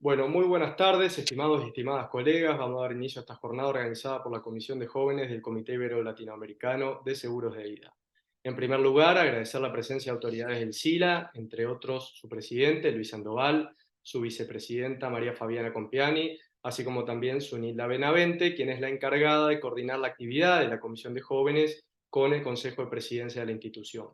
Bueno, muy buenas tardes, estimados y estimadas colegas. Vamos a dar inicio a esta jornada organizada por la Comisión de Jóvenes del Comité Ibero-Latinoamericano de Seguros de Vida. En primer lugar, agradecer la presencia de autoridades del SILA, entre otros su presidente, Luis Sandoval, su vicepresidenta, María Fabiana Compiani, así como también su Nilda Benavente, quien es la encargada de coordinar la actividad de la Comisión de Jóvenes con el Consejo de Presidencia de la institución.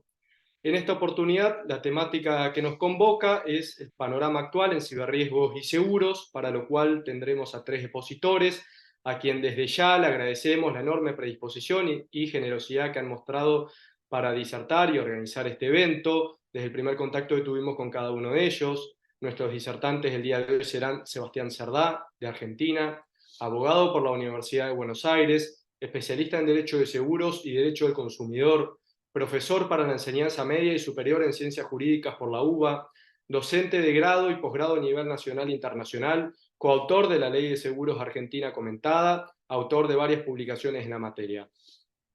En esta oportunidad, la temática que nos convoca es el panorama actual en ciberriesgos y seguros, para lo cual tendremos a tres expositores, a quien desde ya le agradecemos la enorme predisposición y generosidad que han mostrado para disertar y organizar este evento. Desde el primer contacto que tuvimos con cada uno de ellos, nuestros disertantes el día de hoy serán Sebastián Cerdá, de Argentina, abogado por la Universidad de Buenos Aires, especialista en Derecho de Seguros y Derecho del Consumidor, profesor para la enseñanza media y superior en ciencias jurídicas por la UBA, docente de grado y posgrado a nivel nacional e internacional, coautor de la Ley de Seguros Argentina comentada, autor de varias publicaciones en la materia.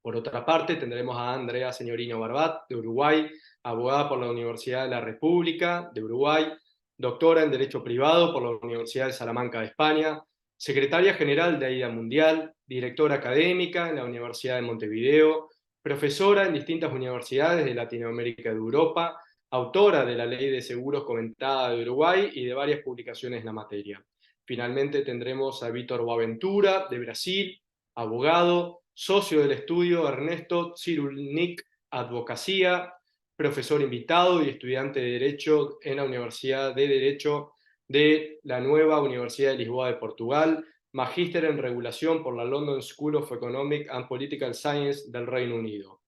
Por otra parte, tendremos a Andrea Señorino Barbat, de Uruguay, abogada por la Universidad de la República de Uruguay, doctora en Derecho Privado por la Universidad de Salamanca de España, secretaria general de AIDA Mundial, directora académica en la Universidad de Montevideo, profesora en distintas universidades de Latinoamérica y de Europa, autora de la Ley de Seguros comentada de Uruguay y de varias publicaciones en la materia. Finalmente tendremos a Vítor Boaventura, de Brasil, abogado, socio del estudio Ernesto Cirulnik Advocacia, profesor invitado y estudiante de Derecho en la Universidad de Derecho de la nueva Universidad de Lisboa de Portugal, magíster en regulación por la London School of Economic and Political Science del Reino Unido.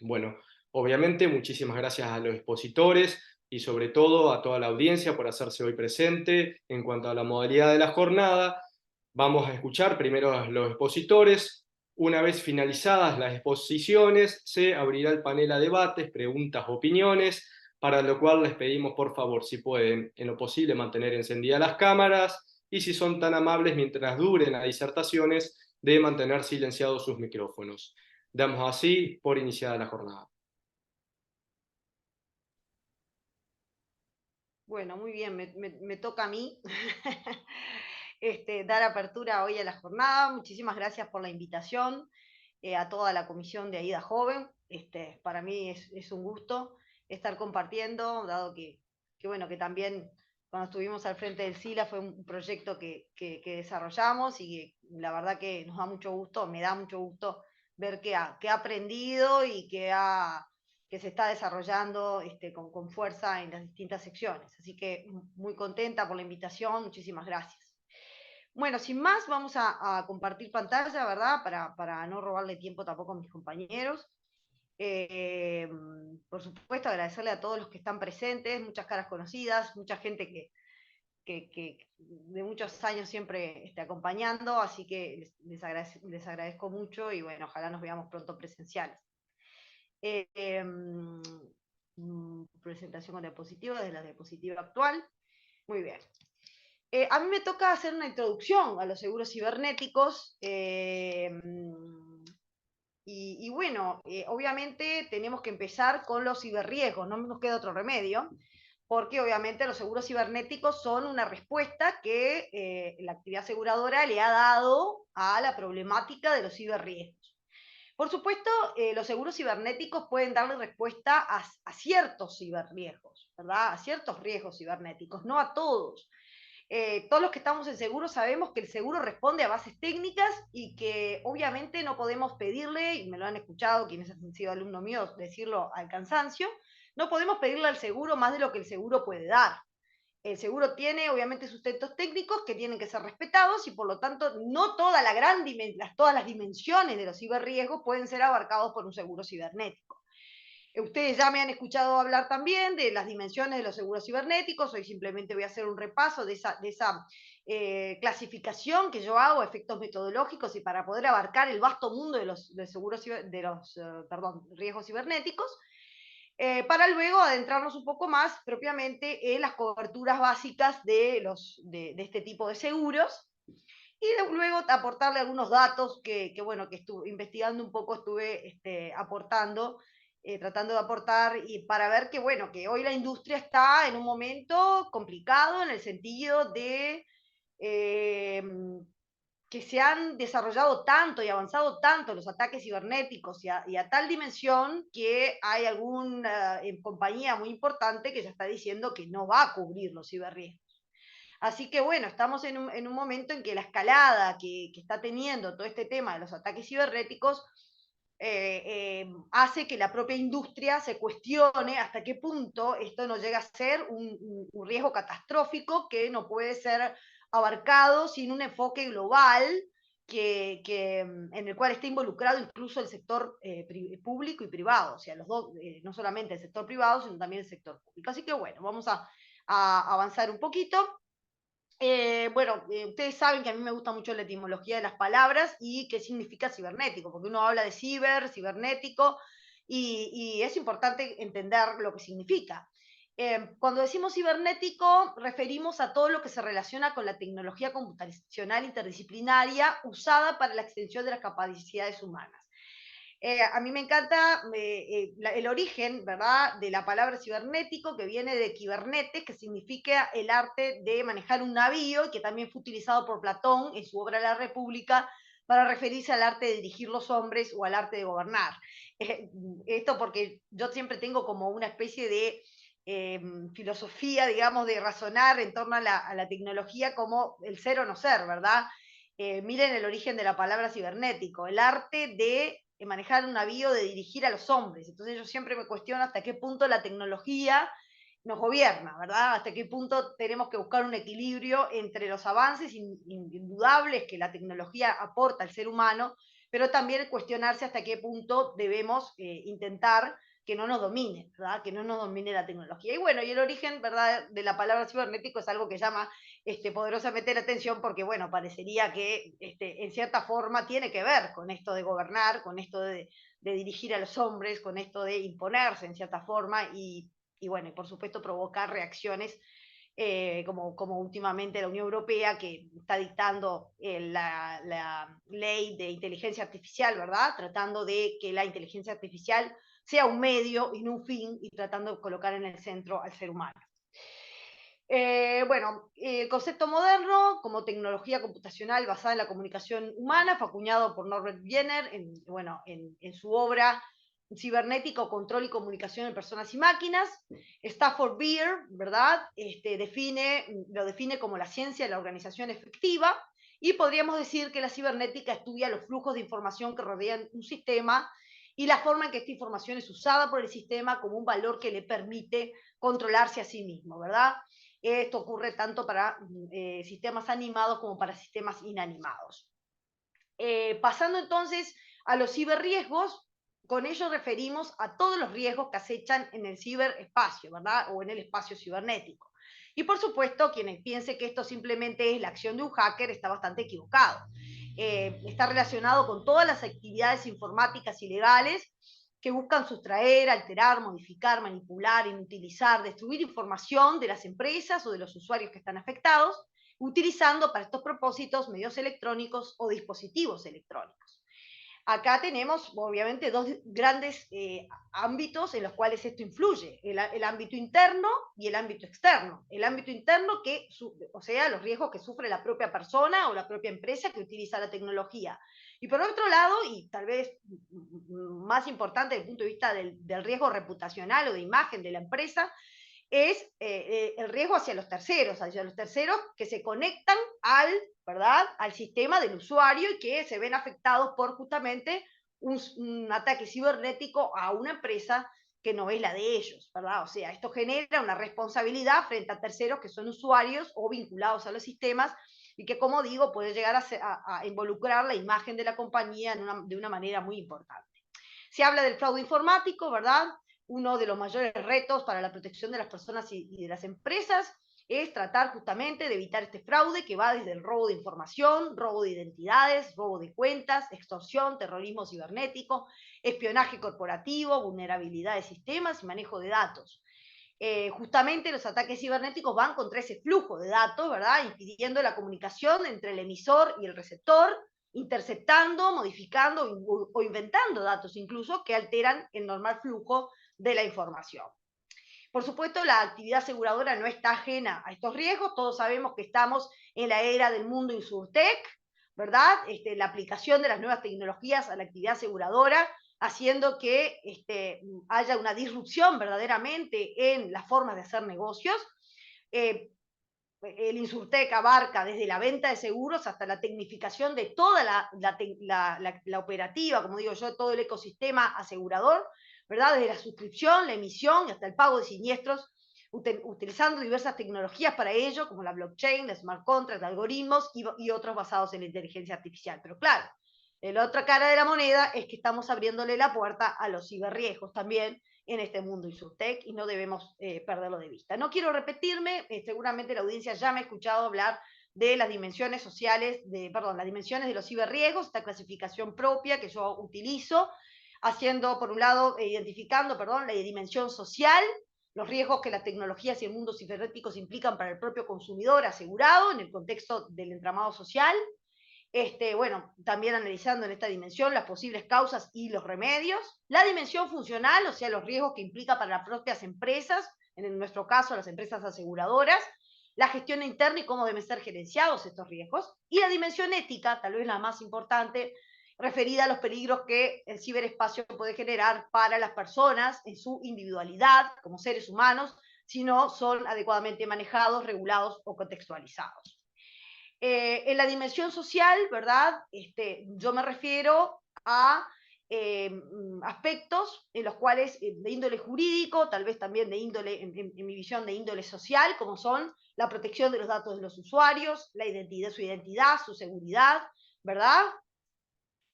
Bueno, obviamente muchísimas gracias a los expositores y sobre todo a toda la audiencia por hacerse hoy presente. En cuanto a la modalidad de la jornada, vamos a escuchar primero a los expositores. Una vez finalizadas las exposiciones, se abrirá el panel a debates, preguntas, opiniones, para lo cual les pedimos por favor, si pueden, en lo posible, mantener encendidas las cámaras y si son tan amables mientras duren las disertaciones, de mantener silenciados sus micrófonos. Damos así por iniciada la jornada. Bueno, muy bien, me toca a mí dar apertura hoy a la jornada. Muchísimas gracias por la invitación, a toda la comisión de AIDA Joven. Para mí es un gusto estar compartiendo, dado bueno, que también cuando estuvimos al frente del SILA fue un proyecto que desarrollamos, y que la verdad que nos da mucho gusto, me da mucho gusto ver que ha aprendido y que se está desarrollando con fuerza en las distintas secciones. Así que muy contenta por la invitación, muchísimas gracias. Bueno, sin más, vamos a compartir pantalla, ¿verdad? Para no robarle tiempo tampoco a mis compañeros. Eh, por supuesto, agradecerle a todos los que están presentes, muchas caras conocidas, mucha gente que de muchos años siempre acompañando, así que les agradezco mucho y bueno, ojalá nos veamos pronto presenciales. Presentación con diapositiva de la diapositiva actual. Muy bien. A mí me toca hacer una introducción a los seguros cibernéticos. Y bueno, obviamente tenemos que empezar con los ciberriesgos, no nos queda otro remedio, porque obviamente los seguros cibernéticos son una respuesta que la actividad aseguradora le ha dado a la problemática de los ciberriesgos. Por supuesto, los seguros cibernéticos pueden darle respuesta a ciertos ciberriesgos, ¿verdad? A ciertos riesgos cibernéticos, no a todos. Todos los que estamos en seguro sabemos que el seguro responde a bases técnicas y que obviamente no podemos pedirle, y me lo han escuchado quienes han sido alumnos míos decirlo al cansancio, no podemos pedirle al seguro más de lo que el seguro puede dar. El seguro tiene obviamente sustentos técnicos que tienen que ser respetados, y por lo tanto no todas las dimensiones de los ciberriesgos pueden ser abarcados por un seguro cibernético. Ustedes ya me han escuchado hablar también de las dimensiones de los seguros cibernéticos. Hoy simplemente voy a hacer un repaso de esa clasificación que yo hago, efectos metodológicos, y para poder abarcar el vasto mundo de los riesgos cibernéticos, para luego adentrarnos un poco más propiamente en las coberturas básicas de este tipo de seguros, y luego aportarle algunos datos bueno, que estuve investigando un poco, estuve aportando tratando de aportar y para ver que, bueno, que hoy la industria está en un momento complicado en el sentido de eh, que se han desarrollado tanto y avanzado tanto los ataques cibernéticos y a tal dimensión que hay alguna compañía muy importante que ya está diciendo que no va a cubrir los ciberriesgos. Así que bueno, estamos en un momento en que la escalada que está teniendo todo este tema de los ataques cibernéticos hace que la propia industria se cuestione hasta qué punto esto no llega a ser un riesgo catastrófico que no puede ser abarcado sin un enfoque global en el cual está involucrado incluso el sector público y privado, o sea, los dos, no solamente el sector privado, sino también el sector público. Así que bueno, vamos a avanzar un poquito. Bueno, ustedes saben que a mí me gusta mucho la etimología de las palabras y qué significa cibernético, porque uno habla de cibernético, y es importante entender lo que significa. Cuando decimos cibernético, referimos a todo lo que se relaciona con la tecnología computacional interdisciplinaria usada para la extensión de las capacidades humanas. A mí me encanta el origen, ¿verdad?, de la palabra cibernético, que viene de kibernetes, que significa el arte de manejar un navío, y que también fue utilizado por Platón en su obra La República para referirse al arte de dirigir los hombres o al arte de gobernar. Eh, Esto porque yo siempre tengo como una especie de filosofía, digamos, de razonar en torno a la tecnología como el ser o no ser, ¿verdad? Miren el origen de la palabra cibernético, el arte de manejar un navío, de dirigir a los hombres. Entonces yo siempre me cuestiono hasta qué punto la tecnología nos gobierna, ¿verdad? Hasta qué punto tenemos que buscar un equilibrio entre los avances indudables que la tecnología aporta al ser humano, pero también cuestionarse hasta qué punto debemos intentar que no nos domine, ¿verdad? Que no nos domine la tecnología. Y bueno, y el origen, ¿verdad?, de la palabra cibernético es algo que llama poderosamente la atención porque, bueno, parecería que en cierta forma tiene que ver con esto de gobernar, con esto de dirigir a los hombres, con esto de imponerse en cierta forma y bueno, y por supuesto provocar reacciones como últimamente la Unión Europea, que está dictando la ley de inteligencia artificial, ¿verdad? Tratando de que la inteligencia artificial sea un medio y no un fin, y tratando de colocar en el centro al ser humano. Bueno, el concepto moderno como tecnología computacional basada en la comunicación humana fue acuñado por Norbert Wiener en su obra Cibernético, Control y Comunicación en Personas y Máquinas. Stafford Beer, ¿verdad? Lo define como la ciencia de la organización efectiva, y podríamos decir que la cibernética estudia los flujos de información que rodean un sistema y la forma en que esta información es usada por el sistema como un valor que le permite controlarse a sí mismo, ¿verdad? Esto ocurre tanto para sistemas animados como para sistemas inanimados. Pasando entonces a los ciberriesgos, con ello referimos a todos los riesgos que acechan en el ciberespacio, ¿verdad? O en el espacio cibernético. Y por supuesto, quien piense que esto simplemente es la acción de un hacker está bastante equivocado. Está relacionado con todas las actividades informáticas ilegales que buscan sustraer, alterar, modificar, manipular, inutilizar, destruir información de las empresas o de los usuarios que están afectados, utilizando para estos propósitos medios electrónicos o dispositivos electrónicos. Acá tenemos, obviamente, dos grandes ámbitos en los cuales esto influye, el ámbito interno y el ámbito externo. El ámbito interno, o sea, los riesgos que sufre la propia persona o la propia empresa que utiliza la tecnología. Y por otro lado, y tal vez más importante desde el punto de vista del riesgo reputacional o de imagen de la empresa, es el riesgo hacia los terceros que se conectan ¿verdad?, al sistema del usuario y que se ven afectados por justamente un ataque cibernético a una empresa que no es la de ellos, ¿verdad? O sea, esto genera una responsabilidad frente a terceros que son usuarios o vinculados a los sistemas y que, como digo, puede llegar a involucrar la imagen de la compañía de una manera muy importante. Se habla del fraude informático, ¿verdad? Uno de los mayores retos para la protección de las personas y de las empresas es tratar justamente de evitar este fraude que va desde el robo de información, robo de identidades, robo de cuentas, extorsión, terrorismo cibernético, espionaje corporativo, vulnerabilidad de sistemas y manejo de datos. Justamente los ataques cibernéticos van contra ese flujo de datos, ¿verdad?, impidiendo la comunicación entre el emisor y el receptor, interceptando, modificando o inventando datos incluso que alteran el normal flujo de la información. Por supuesto, la actividad aseguradora no está ajena a estos riesgos. Todos sabemos que estamos en la era del mundo insurtech, ¿verdad? La aplicación de las nuevas tecnologías a la actividad aseguradora, haciendo que haya una disrupción verdaderamente en las formas de hacer negocios. Eh, el Insurtech abarca desde la venta de seguros hasta la tecnificación de toda la operativa, como digo yo, todo el ecosistema asegurador, ¿verdad? Desde la suscripción, la emisión y hasta el pago de siniestros, utilizando diversas tecnologías para ello, como la blockchain, la smart contract, algoritmos y otros basados en la inteligencia artificial. Pero claro, la otra cara de la moneda es que estamos abriéndole la puerta a los ciberriesgos también, en este mundo Insurtech y no debemos perderlo de vista. No quiero repetirme, seguramente la audiencia ya me ha escuchado hablar de las dimensiones sociales, las dimensiones de los ciberriesgos, esta clasificación propia que yo utilizo, haciendo, por un lado, identificando, la dimensión social, los riesgos que las tecnologías y el mundo cibernéticos implican para el propio consumidor asegurado en el contexto del entramado social, bueno, también analizando en esta dimensión las posibles causas y los remedios, la dimensión funcional, o sea, los riesgos que implica para las propias empresas, en nuestro caso las empresas aseguradoras, la gestión interna y cómo deben ser gerenciados estos riesgos, y la dimensión ética, tal vez la más importante, referida a los peligros que el ciberespacio puede generar para las personas en su individualidad como seres humanos, si no son adecuadamente manejados, regulados o contextualizados. En la dimensión social, ¿verdad? Yo me refiero a aspectos en los cuales de índole jurídico, tal vez también de índole, en mi visión, de índole social, como son la protección de los datos de los usuarios, la identidad, su seguridad, ¿verdad?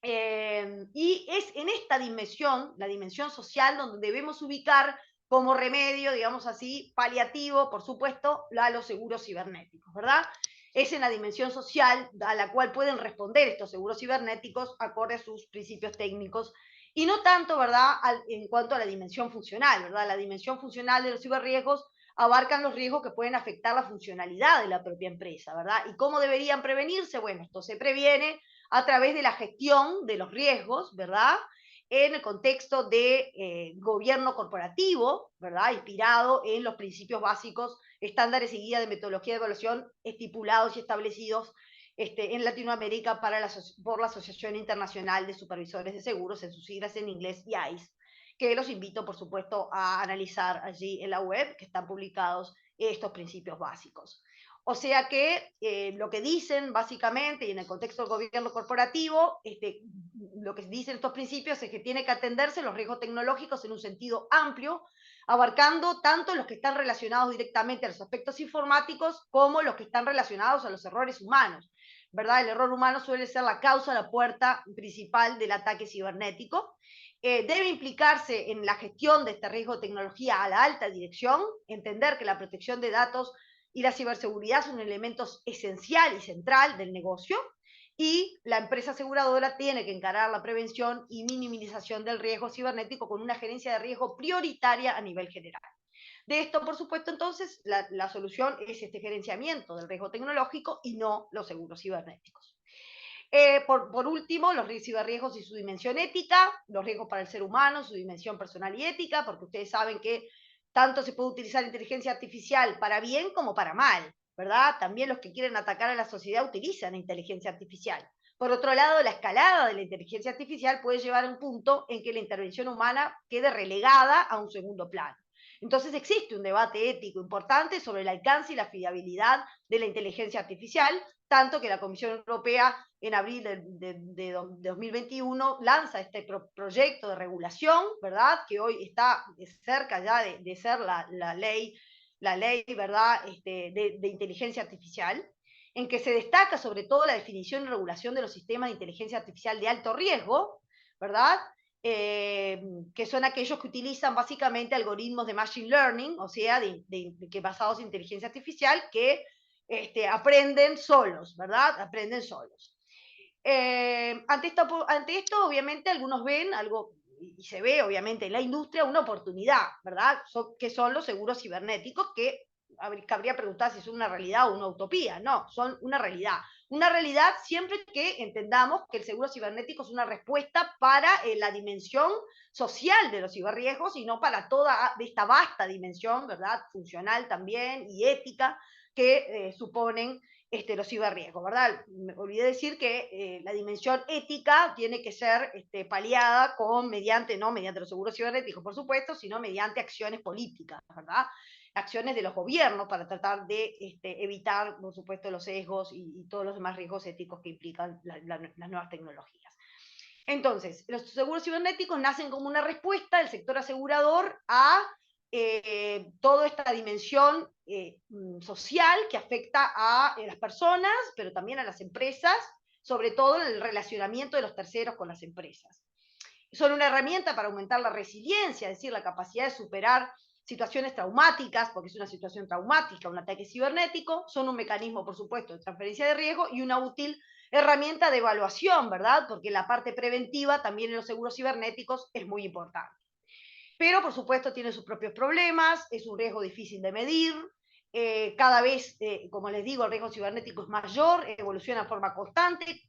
Y es en esta dimensión, la dimensión social, donde debemos ubicar como remedio, digamos así, paliativo, por supuesto, a los seguros cibernéticos, ¿verdad? Es en la dimensión social a la cual pueden responder estos seguros cibernéticos acorde a sus principios técnicos y no tanto, ¿verdad?, en cuanto a la dimensión funcional, ¿verdad? La dimensión funcional de los ciberriesgos abarcan los riesgos que pueden afectar la funcionalidad de la propia empresa, ¿verdad? ¿Y cómo deberían prevenirse? Bueno, esto se previene a través de la gestión de los riesgos, ¿verdad? En el contexto de gobierno corporativo, ¿verdad? Inspirado en los principios básicos, estándares y guías de metodología de evaluación estipulados y establecidos en Latinoamérica por la Asociación Internacional de Supervisores de Seguros, en sus siglas en inglés, IAIS, que los invito, por supuesto, a analizar allí en la web, que están publicados estos principios básicos. O sea que lo que dicen básicamente, y en el contexto del gobierno corporativo, lo que dicen estos principios es que tiene que atenderse los riesgos tecnológicos en un sentido amplio, abarcando tanto los que están relacionados directamente a los aspectos informáticos como los que están relacionados a los errores humanos, ¿verdad? El error humano suele ser la causa, la puerta principal del ataque cibernético. Debe implicarse en la gestión de este riesgo de tecnología a la alta dirección, entender que la protección de datos y la ciberseguridad son elementos esencial y central del negocio, y la empresa aseguradora tiene que encarar la prevención y minimización del riesgo cibernético con una gerencia de riesgo prioritaria a nivel general. De esto, por supuesto, entonces, la solución es este gerenciamiento del riesgo tecnológico y no los seguros cibernéticos. Por último, los ciberriesgos y su dimensión ética, los riesgos para el ser humano, su dimensión personal y ética, porque ustedes saben que tanto se puede utilizar inteligencia artificial para bien como para mal, ¿verdad? También los que quieren atacar a la sociedad utilizan inteligencia artificial. Por otro lado, la escalada de la inteligencia artificial puede llevar a un punto en que la intervención humana quede relegada a un segundo plano. Entonces existe un debate ético importante sobre el alcance y la fiabilidad de la inteligencia artificial, tanto que la Comisión Europea en abril de 2021 lanza este proyecto de regulación, ¿verdad? Que hoy está cerca ya de ser la ley, ¿verdad? De inteligencia artificial, en que se destaca sobre todo la definición y regulación de los sistemas de inteligencia artificial de alto riesgo, ¿verdad? Que son aquellos que utilizan básicamente algoritmos de machine learning, o sea, que basados en inteligencia artificial, que aprenden solos, ¿verdad? Aprenden solos. Ante esto, obviamente, algunos ven algo, y se ve, obviamente, en la industria una oportunidad, ¿verdad? Que son los seguros cibernéticos, que cabría preguntar si es una realidad o una utopía. No, son una realidad. una realidad siempre que entendamos que el seguro cibernético es una respuesta para la dimensión social de los ciberriesgos y no para toda esta vasta dimensión, ¿verdad? Funcional también y ética que suponen los ciberriesgos, ¿verdad? Me olvidé decir que la dimensión ética tiene que ser paliada no mediante los seguros cibernéticos, por supuesto, sino mediante acciones políticas, ¿verdad? Acciones de los gobiernos para tratar de evitar, por supuesto, los sesgos y todos los demás riesgos éticos que implican las nuevas tecnologías. Entonces, los seguros cibernéticos nacen como una respuesta del sector asegurador a toda esta dimensión social que afecta a las personas, pero también a las empresas, sobre todo en el relacionamiento de los terceros con las empresas. Son una herramienta para aumentar la resiliencia, es decir, la capacidad de superar situaciones traumáticas, porque es una situación traumática, un ataque cibernético, son un mecanismo, por supuesto, de transferencia de riesgo y una útil herramienta de evaluación, ¿verdad? Porque la parte preventiva también en los seguros cibernéticos es muy importante. Pero, por supuesto, tiene sus propios problemas, es un riesgo difícil de medir, cada vez, como les digo, el riesgo cibernético es mayor, evoluciona de forma constante,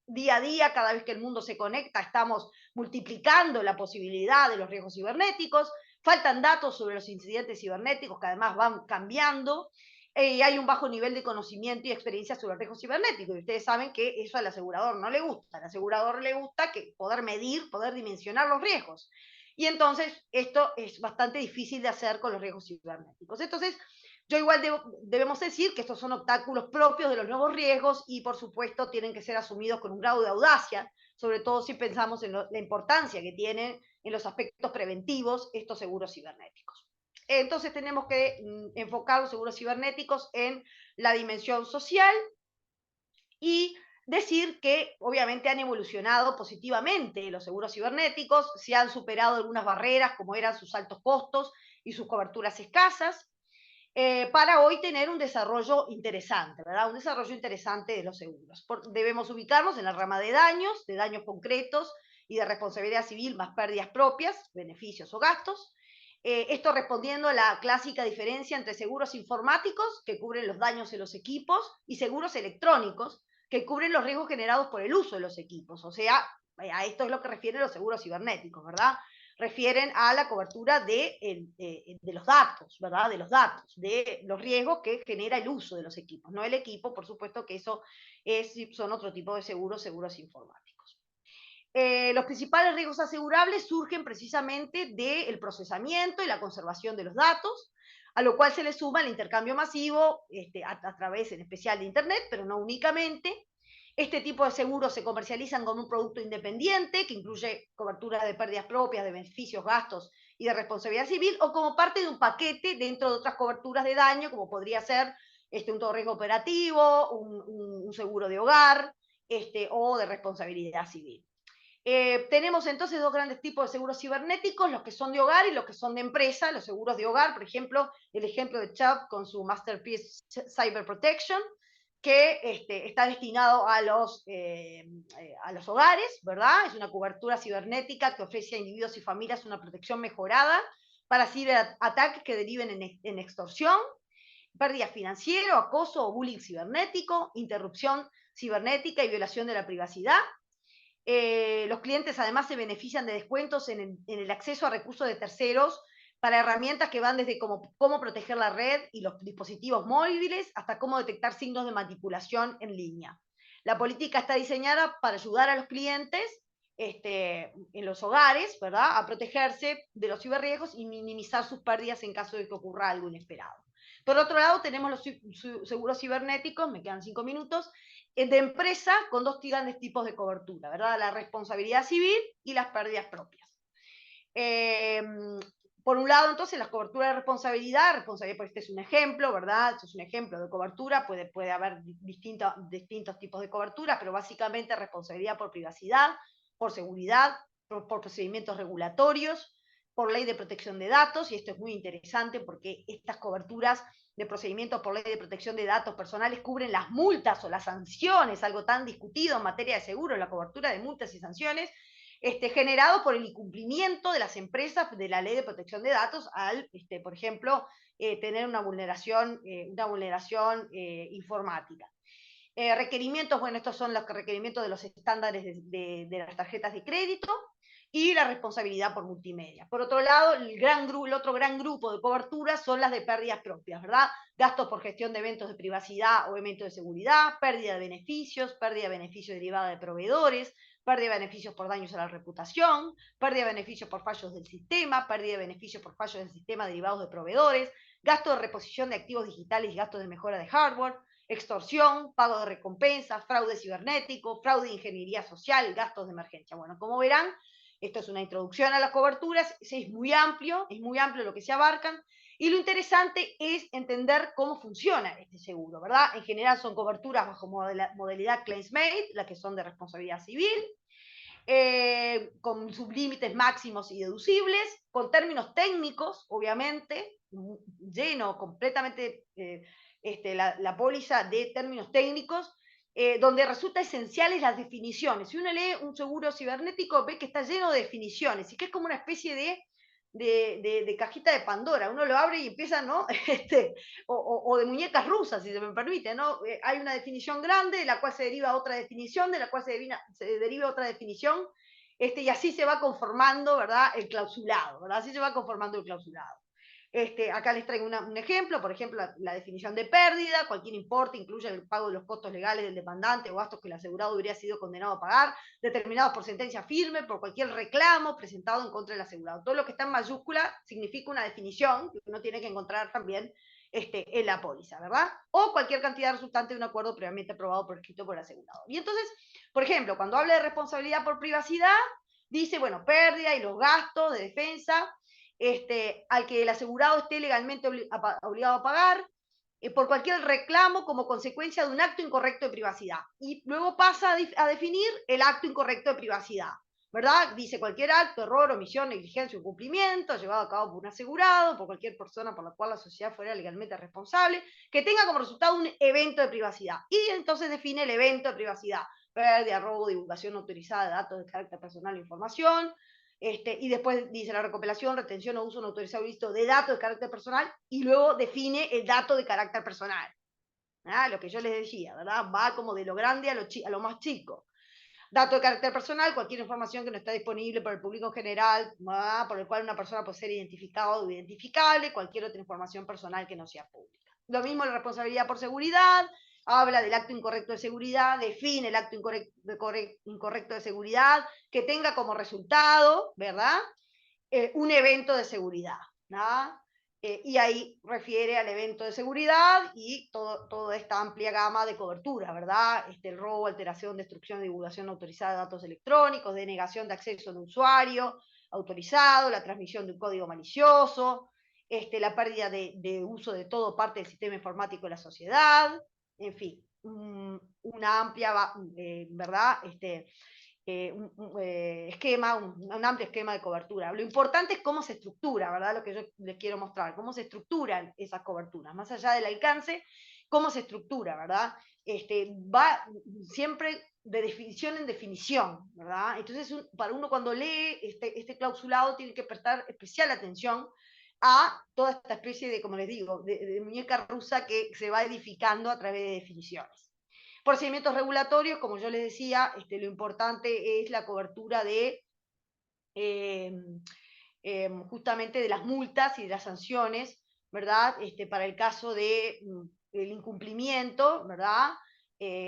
día a día, cada vez que el mundo se conecta, estamos multiplicando la posibilidad de los riesgos cibernéticos, faltan datos sobre los incidentes cibernéticos que además van cambiando, y hay un bajo nivel de conocimiento y experiencia sobre el riesgo cibernético, y ustedes saben que eso al asegurador no le gusta, al asegurador le gusta poder medir, poder dimensionar los riesgos, y entonces esto es bastante difícil de hacer con los riesgos cibernéticos. Entonces, yo igual debemos decir que estos son obstáculos propios de los nuevos riesgos y, por supuesto, tienen que ser asumidos con un grado de audacia, sobre todo si pensamos en la importancia que tienen en los aspectos preventivos estos seguros cibernéticos. Entonces tenemos que enfocar los seguros cibernéticos en la dimensión social y decir que obviamente han evolucionado positivamente los seguros cibernéticos, se han superado algunas barreras como eran sus altos costos y sus coberturas escasas, para hoy tener un desarrollo interesante, ¿verdad? Un desarrollo interesante de los seguros. Debemos ubicarnos en la rama de daños concretos y de responsabilidad civil más pérdidas propias, beneficios o gastos. Esto respondiendo a la clásica diferencia entre seguros informáticos, que cubren los daños en los equipos, y seguros electrónicos, que cubren los riesgos generados por el uso de los equipos. O sea, a esto es lo que refieren los seguros cibernéticos, ¿verdad? Refieren a la cobertura de los datos, ¿verdad? De los datos, de los riesgos que genera el uso de los equipos. No el equipo, por supuesto que eso son otro tipo de seguros informáticos. Los principales riesgos asegurables surgen precisamente del procesamiento y la conservación de los datos, a lo cual se le suma el intercambio masivo a través en especial de Internet, pero no únicamente. Este tipo de seguros se comercializan como un producto independiente que incluye cobertura de pérdidas propias, de beneficios, gastos y de responsabilidad civil, o como parte de un paquete dentro de otras coberturas de daño, como podría ser un todo riesgo operativo, un seguro de hogar o de responsabilidad civil. Tenemos entonces dos grandes tipos de seguros cibernéticos, los que son de hogar y los que son de empresa. Los seguros de hogar, por ejemplo, el ejemplo de Chubb con su Masterpiece Cyber Protection, que está destinado a los hogares, ¿verdad? Es una cobertura cibernética que ofrece a individuos y familias una protección mejorada para ciberataques que deriven en extorsión, pérdida financiera, acoso o bullying cibernético, interrupción cibernética y violación de la privacidad. Los clientes además se benefician de descuentos en el acceso a recursos de terceros para herramientas que van desde cómo proteger la red y los dispositivos móviles hasta cómo detectar signos de manipulación en línea. La política está diseñada para ayudar a los clientes en los hogares, ¿verdad?, a protegerse de los ciberriesgos y minimizar sus pérdidas en caso de que ocurra algo inesperado. Por otro lado, tenemos los seguros cibernéticos, me quedan 5 minutos, de empresa con dos grandes tipos de cobertura, ¿verdad? La responsabilidad civil y las pérdidas propias. Por un lado, entonces, las coberturas de responsabilidad, pues este es un ejemplo, ¿verdad? Esto es un ejemplo de cobertura, puede haber distintos tipos de cobertura, pero básicamente responsabilidad por privacidad, por seguridad, por procedimientos regulatorios, por ley de protección de datos, y esto es muy interesante porque estas coberturas de procedimientos por ley de protección de datos personales cubren las multas o las sanciones, algo tan discutido en materia de seguro, la cobertura de multas y sanciones, generado por el incumplimiento de las empresas de la ley de protección de datos al, por ejemplo, tener una vulneración informática. Requerimientos, bueno, estos son los requerimientos de los estándares de las tarjetas de crédito, y la responsabilidad por multimedia. Por otro lado, el otro gran grupo de coberturas son las de pérdidas propias, ¿verdad? Gastos por gestión de eventos de privacidad o eventos de seguridad, pérdida de beneficios derivada de proveedores, pérdida de beneficios por daños a la reputación, pérdida de beneficios por fallos del sistema, pérdida de beneficios por fallos del sistema derivados de proveedores, gasto de reposición de activos digitales y gastos de mejora de hardware, extorsión, pago de recompensas, fraude cibernético, fraude de ingeniería social, gastos de emergencia. Bueno, como verán, esto es una introducción a las coberturas, es muy amplio lo que se abarcan, y lo interesante es entender cómo funciona este seguro, ¿verdad? En general son coberturas bajo modalidad claims-made, las que son de responsabilidad civil, con sublímites máximos y deducibles, con términos técnicos, obviamente, lleno completamente la póliza de términos técnicos, donde resulta esenciales las definiciones. Si uno lee un seguro cibernético, ve que está lleno de definiciones y que es como una especie de cajita de Pandora. Uno lo abre y empieza, ¿no? O de muñecas rusas, si se me permite, ¿no? Hay una definición grande, de la cual se deriva otra definición, de la cual se deriva otra definición, y así se va conformando, ¿verdad? El clausulado, ¿verdad? Así se va conformando el clausulado. Acá les traigo un ejemplo, por ejemplo, la definición de pérdida: cualquier importe incluye el pago de los costos legales del demandante o gastos que el asegurado hubiera sido condenado a pagar, determinados por sentencia firme, por cualquier reclamo presentado en contra del asegurado. Todo lo que está en mayúscula significa una definición que uno tiene que encontrar también en la póliza, ¿verdad? O cualquier cantidad resultante de un acuerdo previamente aprobado por escrito por el asegurado. Y entonces, por ejemplo, cuando habla de responsabilidad por privacidad, dice, bueno, pérdida y los gastos de defensa al que el asegurado esté legalmente obligado a pagar, por cualquier reclamo como consecuencia de un acto incorrecto de privacidad. Y luego pasa a definir el acto incorrecto de privacidad, ¿verdad? Dice cualquier acto, error, omisión, negligencia o incumplimiento llevado a cabo por un asegurado, por cualquier persona por la cual la sociedad fuera legalmente responsable, que tenga como resultado un evento de privacidad. Y entonces define el evento de privacidad: pérdida, robo, divulgación no autorizada de datos de carácter personal o información. Y después dice la recopilación, retención o uso no autorizado o ilícito de datos de carácter personal, y luego define el dato de carácter personal. Lo que yo les decía, ¿verdad? Va como de lo grande a lo más chico. Dato de carácter personal: cualquier información que no está disponible para el público en general, por el cual una persona puede ser identificada o identificable, cualquier otra información personal que no sea pública. Lo mismo la responsabilidad por seguridad: habla del acto incorrecto de seguridad, define el acto incorrecto de seguridad que tenga como resultado, ¿verdad? Un evento de seguridad, ¿no? Y ahí refiere al evento de seguridad y toda esta amplia gama de cobertura, ¿verdad? El robo, alteración, destrucción, divulgación no autorizada de datos electrónicos, denegación de acceso de un usuario autorizado, la transmisión de un código malicioso, la pérdida de uso de todo parte del sistema informático de la sociedad, en fin, una amplia, ¿verdad? Un amplio esquema de cobertura. Lo importante es cómo se estructura, ¿verdad? Lo que yo les quiero mostrar, cómo se estructuran esas coberturas, más allá del alcance, cómo se estructura, ¿verdad? Va siempre de definición en definición, ¿verdad? Entonces, para uno cuando lee este clausulado tiene que prestar especial atención a toda esta especie de, como les digo, de muñeca rusa que se va edificando a través de definiciones. Procedimientos regulatorios, como yo les decía, lo importante es la cobertura de justamente de las multas y de las sanciones, ¿verdad? Para el caso de el incumplimiento, ¿verdad?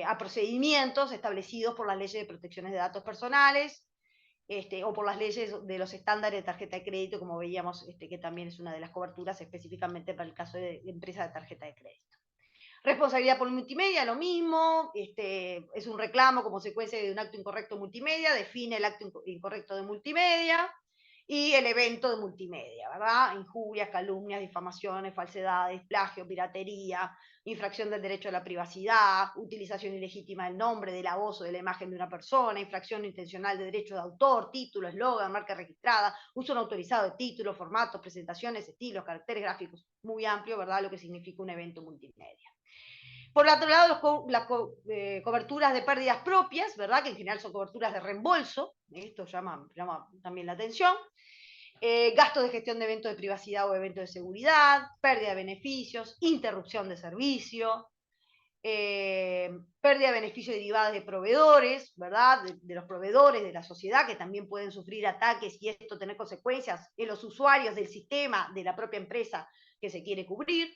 A procedimientos establecidos por las leyes de protecciones de datos personales, o por las leyes de los estándares de tarjeta de crédito, como veíamos, que también es una de las coberturas específicamente para el caso de empresas de tarjeta de crédito. Responsabilidad por multimedia, lo mismo, es un reclamo como consecuencia de un acto incorrecto multimedia, define el acto incorrecto de multimedia y el evento de multimedia, ¿verdad? Injurias, calumnias, difamaciones, falsedades, plagio, piratería, infracción del derecho a la privacidad, utilización ilegítima del nombre, de la voz o de la imagen de una persona, infracción intencional de derecho de autor, título, eslogan, marca registrada, uso no autorizado de títulos, formatos, presentaciones, estilos, caracteres gráficos. Muy amplio, ¿verdad? Lo que significa un evento multimedia. Por otro lado, las coberturas de pérdidas propias, ¿verdad? Que en general son coberturas de reembolso, esto llama también la atención. Gastos de gestión de eventos de privacidad o eventos de seguridad, pérdida de beneficios, interrupción de servicio, pérdida de beneficios derivados de proveedores, ¿verdad? De los proveedores de la sociedad que también pueden sufrir ataques y esto tener consecuencias en los usuarios del sistema de la propia empresa que se quiere cubrir.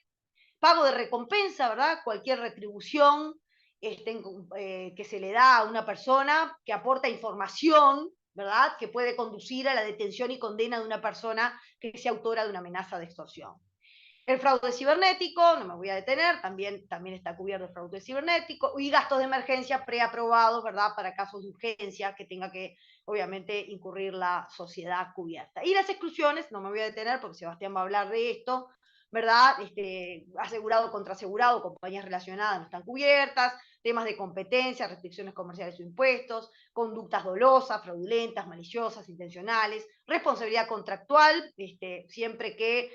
Pago de recompensa, ¿verdad? Cualquier retribución que se le da a una persona que aporta información, ¿verdad? Que puede conducir a la detención y condena de una persona que sea autora de una amenaza de extorsión. El fraude cibernético, no me voy a detener, también está cubierto el fraude cibernético, y gastos de emergencia preaprobados, ¿verdad? Para casos de urgencia que tenga que, obviamente, incurrir la sociedad cubierta. Y las exclusiones, no me voy a detener porque Sebastián va a hablar de esto, ¿verdad? Asegurado contra asegurado, compañías relacionadas no están cubiertas, temas de competencia, restricciones comerciales o impuestos, conductas dolosas, fraudulentas, maliciosas, intencionales, responsabilidad contractual, siempre que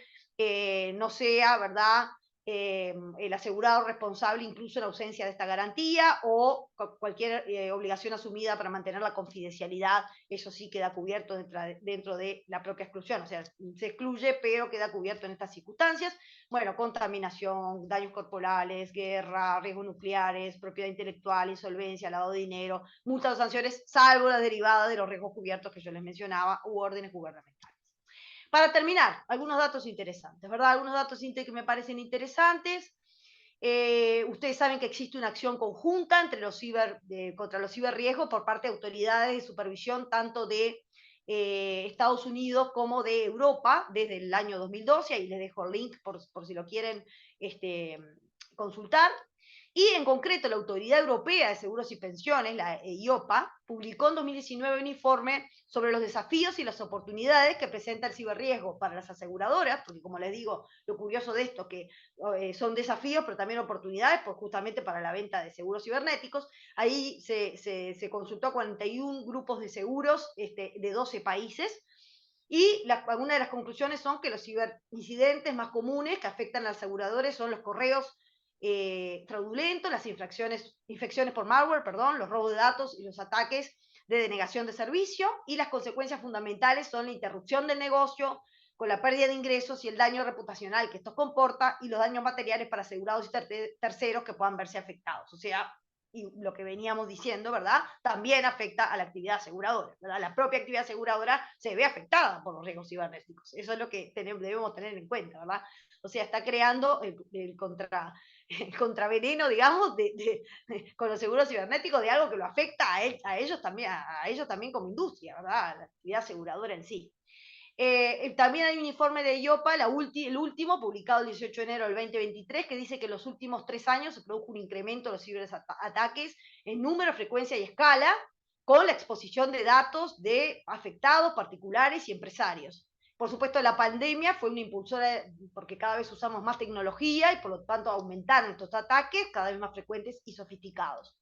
no sea, ¿verdad? El asegurado responsable incluso en ausencia de esta garantía o cualquier obligación asumida para mantener la confidencialidad, eso sí queda cubierto dentro de la propia exclusión, o sea, se excluye pero queda cubierto en estas circunstancias. Bueno, contaminación, daños corporales, guerra, riesgos nucleares, propiedad intelectual, insolvencia, lavado de dinero, multas o sanciones, salvo las derivadas de los riesgos cubiertos que yo les mencionaba u órdenes gubernamentales. Para terminar, algunos datos interesantes, ¿verdad? Algunos datos que me parecen interesantes. Ustedes saben que existe una acción conjunta contra los ciberriesgos por parte de autoridades de supervisión tanto de Estados Unidos como de Europa desde el año 2012. Ahí les dejo el link por si lo quieren consultar. Y en concreto, la Autoridad Europea de Seguros y Pensiones, la EIOPA, publicó en 2019 un informe sobre los desafíos y las oportunidades que presenta el ciberriesgo para las aseguradoras, porque como les digo, lo curioso de esto que son desafíos, pero también oportunidades, pues justamente para la venta de seguros cibernéticos. Ahí se consultó a 41 grupos de seguros de 12 países, y algunas de las conclusiones son que los ciberincidentes más comunes que afectan a los aseguradores son los correos fraudulentos, las infecciones por malware, perdón, los robos de datos y los ataques de denegación de servicio, y las consecuencias fundamentales son la interrupción del negocio con la pérdida de ingresos y el daño reputacional que esto comporta, y los daños materiales para asegurados y terceros que puedan verse afectados. O sea, y lo que veníamos diciendo, ¿verdad? También afecta a la actividad aseguradora, ¿verdad? La propia actividad aseguradora se ve afectada por los riesgos cibernéticos. Eso es lo que debemos tener en cuenta, ¿verdad? O sea, está creando el contraveneno, digamos, con los seguros cibernéticos de algo que lo afecta a ellos también como industria, ¿verdad? A la actividad aseguradora en sí. También hay un informe de IOPA, el último, publicado el 18 de enero del 2023, que dice que en los últimos 3 años se produjo un incremento de los ciberataques en número, frecuencia y escala, con la exposición de datos de afectados, particulares y empresarios. Por supuesto, la pandemia fue una impulsora porque cada vez usamos más tecnología y por lo tanto aumentaron estos ataques cada vez más frecuentes y sofisticados.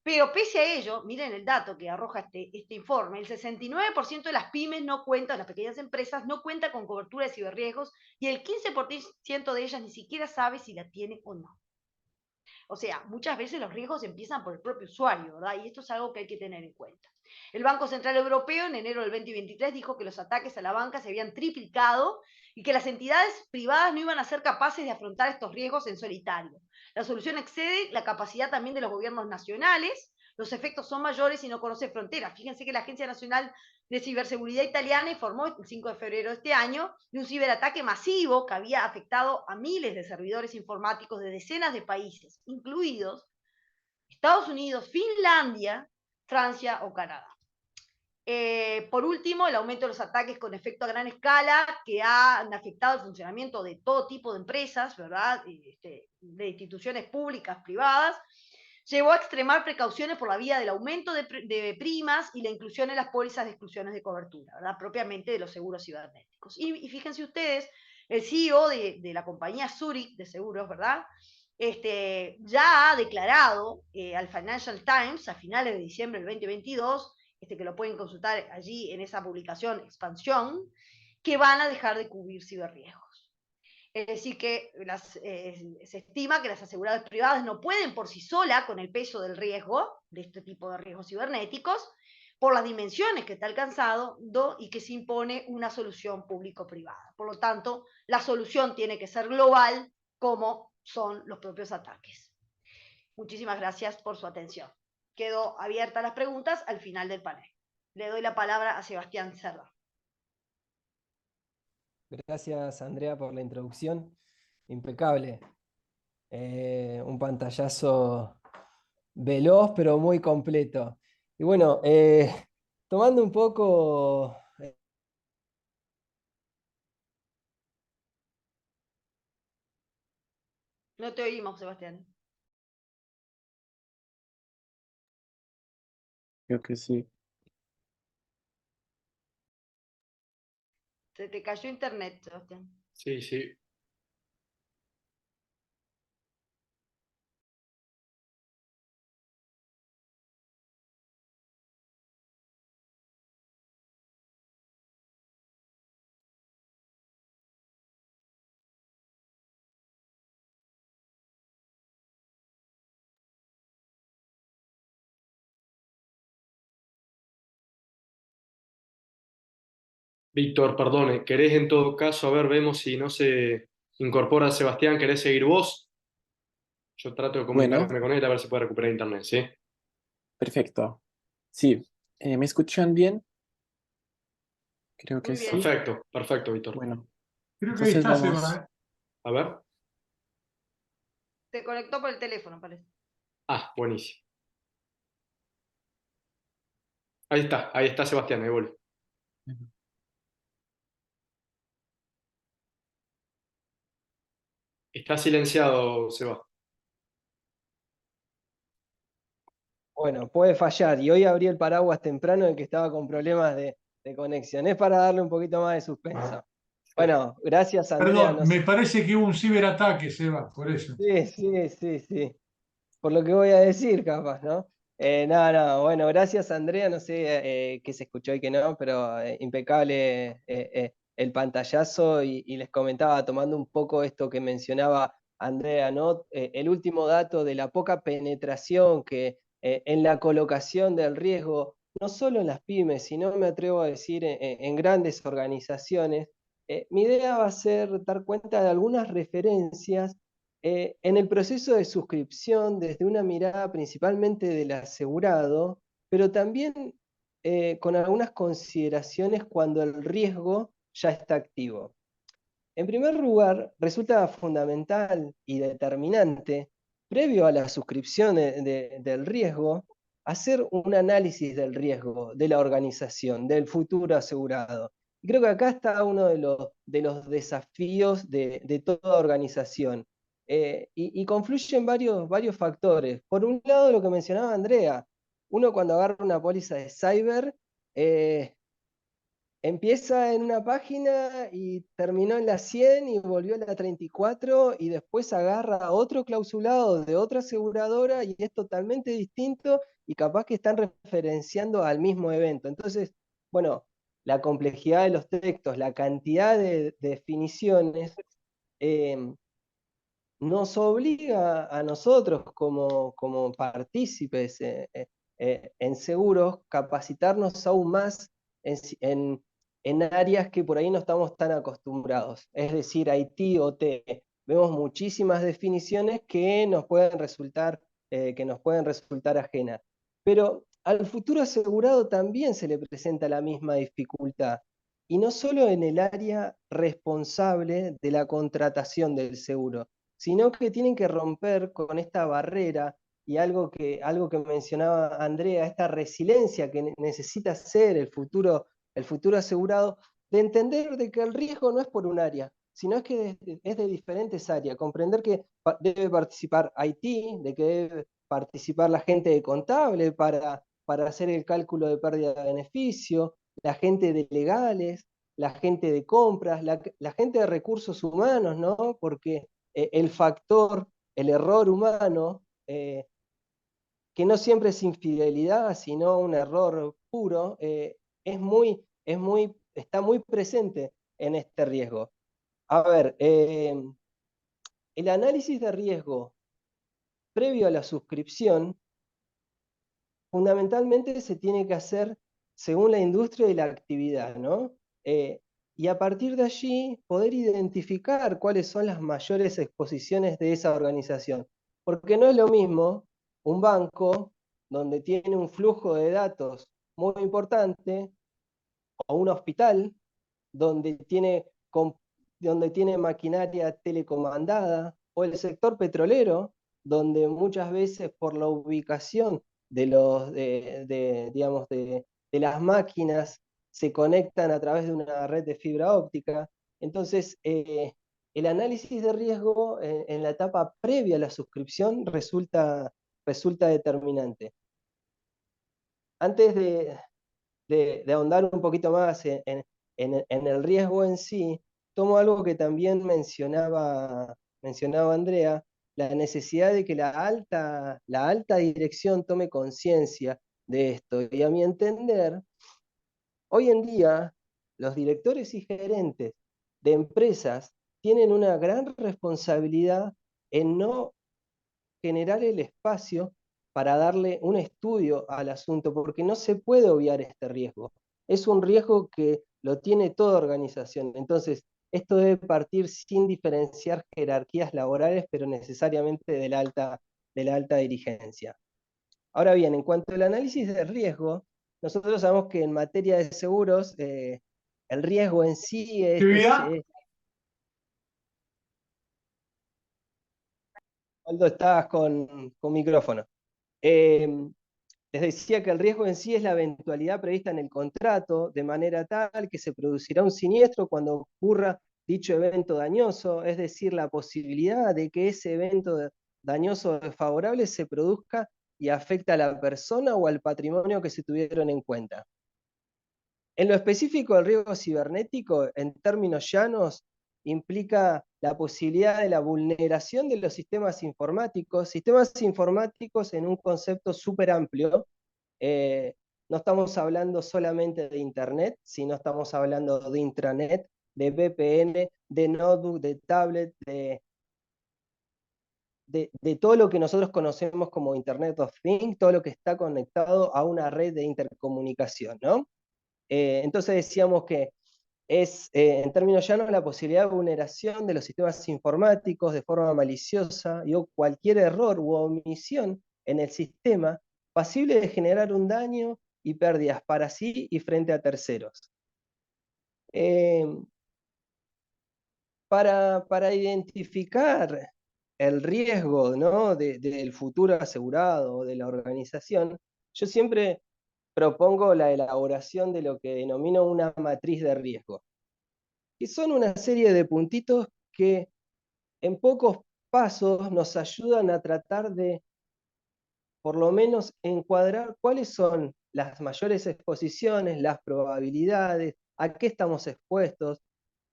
Pero pese a ello, miren el dato que arroja este informe, el 69% de las pymes no cuentan, las pequeñas empresas no cuentan con cobertura de ciberriesgos, y el 15% de ellas ni siquiera sabe si la tiene o no. O sea, muchas veces los riesgos empiezan por el propio usuario, ¿verdad? Y esto es algo que hay que tener en cuenta. El Banco Central Europeo en enero del 2023 dijo que los ataques a la banca se habían triplicado y que las entidades privadas no iban a ser capaces de afrontar estos riesgos en solitario. La solución excede la capacidad también de los gobiernos nacionales, los efectos son mayores y no conocen fronteras. Fíjense que la Agencia Nacional de Ciberseguridad Italiana informó el 5 de febrero de este año de un ciberataque masivo que había afectado a miles de servidores informáticos de decenas de países, incluidos Estados Unidos, Finlandia, Francia o Canadá. Por último, el aumento de los ataques con efecto a gran escala que han afectado el funcionamiento de todo tipo de empresas, ¿verdad? De instituciones públicas, privadas, llevó a extremar precauciones por la vía del aumento de primas y la inclusión en las pólizas de exclusiones de cobertura, ¿verdad? Propiamente de los seguros cibernéticos. Y fíjense ustedes, el CEO de la compañía Zurich de seguros, ¿verdad? Ya ha declarado al Financial Times a finales de diciembre del 2022, que lo pueden consultar allí en esa publicación Expansión, que van a dejar de cubrir ciberriesgos. Es decir, que se estima que las aseguradoras privadas no pueden por sí solas con el peso del riesgo, de este tipo de riesgos cibernéticos, por las dimensiones que está alcanzado y que se impone una solución público-privada. Por lo tanto, la solución tiene que ser global, como son los propios ataques. Muchísimas gracias por su atención. Quedo abierta a las preguntas al final del panel. Le doy la palabra a Sebastián Cerda. Gracias, Andrea, por la introducción. Impecable. Un pantallazo veloz, pero muy completo. Y bueno, tomando un poco... No te oímos, Sebastián. Creo que sí. Se te cayó internet, Sebastián. Sí, sí. Víctor, perdone, ¿querés en todo caso, a ver, vemos si no se incorpora Sebastián, ¿querés seguir vos? Yo trato de Bueno, comunicarme con él a ver si puede recuperar internet, ¿sí? perfecto. Sí, ¿me escuchan bien? Creo que Muy bien. sí. Perfecto, perfecto, Víctor. Bueno, Creo que ahí entonces está, Seba, vamos. ¿eh? A ver. Se conectó por el teléfono, parece. Ah, buenísimo. Ahí está Sebastián, ahí vuelve. Está silenciado, Seba. Bueno, puede fallar. Y hoy abrí el paraguas temprano en que estaba con problemas de conexión. Es para darle un poquito más de suspenso. Bueno, gracias, Andrea. Perdón, me parece que hubo un ciberataque, Seba, por eso. Sí. Por lo que voy a decir, capaz, ¿no? No, bueno, gracias, Andrea. No sé qué se escuchó y qué no, pero impecable el pantallazo. Y les comentaba, tomando un poco esto que mencionaba Andrea, ¿no? El último dato de la poca penetración que en la colocación del riesgo, no solo en las pymes, sino me atrevo a decir en grandes organizaciones. Mi idea va a ser dar cuenta de algunas referencias en el proceso de suscripción, desde una mirada principalmente del asegurado, pero también con algunas consideraciones cuando el riesgo ya está activo. En primer lugar, resulta fundamental y determinante, previo a la suscripción del riesgo, hacer un análisis del riesgo de la organización, del futuro asegurado. Y creo que acá está uno de los desafíos de toda organización. Y confluyen varios factores. Por un lado, lo que mencionaba Andrea, uno cuando agarra una póliza de cyber, empieza en una página y terminó en la 100 y volvió a la 34 y después agarra otro clausulado de otra aseguradora y es totalmente distinto y capaz que están referenciando al mismo evento. Entonces, bueno, la complejidad de los textos, la cantidad de definiciones, eh, nos obliga a nosotros como partícipes en seguros capacitarnos aún más en, en áreas que por ahí no estamos tan acostumbrados. Es decir, IT o T. Vemos muchísimas definiciones que nos pueden resultar ajenas. Pero al futuro asegurado también se le presenta la misma dificultad. Y no solo en el área responsable de la contratación del seguro, sino que tienen que romper con esta barrera y algo que mencionaba Andrea, esta resiliencia que necesita ser el futuro asegurado, de entender de que el riesgo no es por un área, sino es que es de diferentes áreas, comprender que debe participar IT, de que debe participar la gente de contable para hacer el cálculo de pérdida de beneficio, la gente de legales, la gente de compras, la gente de recursos humanos, ¿no? Porque el factor, el error humano, que no siempre es infidelidad, sino un error puro, está muy presente en este riesgo. A ver, el análisis de riesgo previo a la suscripción, fundamentalmente se tiene que hacer según la industria y la actividad, ¿no? Y a partir de allí poder identificar cuáles son las mayores exposiciones de esa organización. Porque no es lo mismo un banco donde tiene un flujo de datos muy importante, o un hospital donde tiene maquinaria telecomandada, o el sector petrolero, donde muchas veces por la ubicación digamos, de las máquinas se conectan a través de una red de fibra óptica. Entonces, el análisis de riesgo en la etapa previa a la suscripción resulta determinante. Antes de ahondar un poquito más en el riesgo en sí, tomo algo que también mencionaba Andrea, la necesidad de que la alta dirección tome conciencia de esto. Y a mi entender, hoy en día, los directores y gerentes de empresas tienen una gran responsabilidad en no generar el espacio para darle un estudio al asunto, porque no se puede obviar este riesgo. Es un riesgo que lo tiene toda organización. Entonces, esto debe partir sin diferenciar jerarquías laborales, pero necesariamente de la alta dirigencia. Ahora bien, en cuanto al análisis de riesgo, nosotros sabemos que en materia de seguros, el riesgo en sí Actividad. Aldo, estabas con micrófono. Eh, Les decía que el riesgo en sí es la eventualidad prevista en el contrato, de manera tal que se producirá un siniestro cuando ocurra dicho evento dañoso, es decir, la posibilidad de que ese evento dañoso o desfavorable se produzca y afecte a la persona o al patrimonio que se tuvieron en cuenta. En lo específico, el riesgo cibernético, en términos llanos, implica la posibilidad de la vulneración de los sistemas informáticos en un concepto súper amplio. No estamos hablando solamente de Internet, sino estamos hablando de intranet, de VPN, de notebook, de tablet, de todo lo que nosotros conocemos como Internet of Things, todo lo que está conectado a una red de intercomunicación, ¿no? Entonces decíamos que es, en términos llanos, la posibilidad de vulneración de los sistemas informáticos de forma maliciosa o cualquier error u omisión en el sistema pasible de generar un daño y pérdidas para sí y frente a terceros. Para identificar el riesgo, ¿no?, del futuro asegurado o de la organización, yo siempre propongo la elaboración de lo que denomino una matriz de riesgo, que son una serie de puntitos que en pocos pasos nos ayudan a tratar de, por lo menos, encuadrar cuáles son las mayores exposiciones, las probabilidades, a qué estamos expuestos,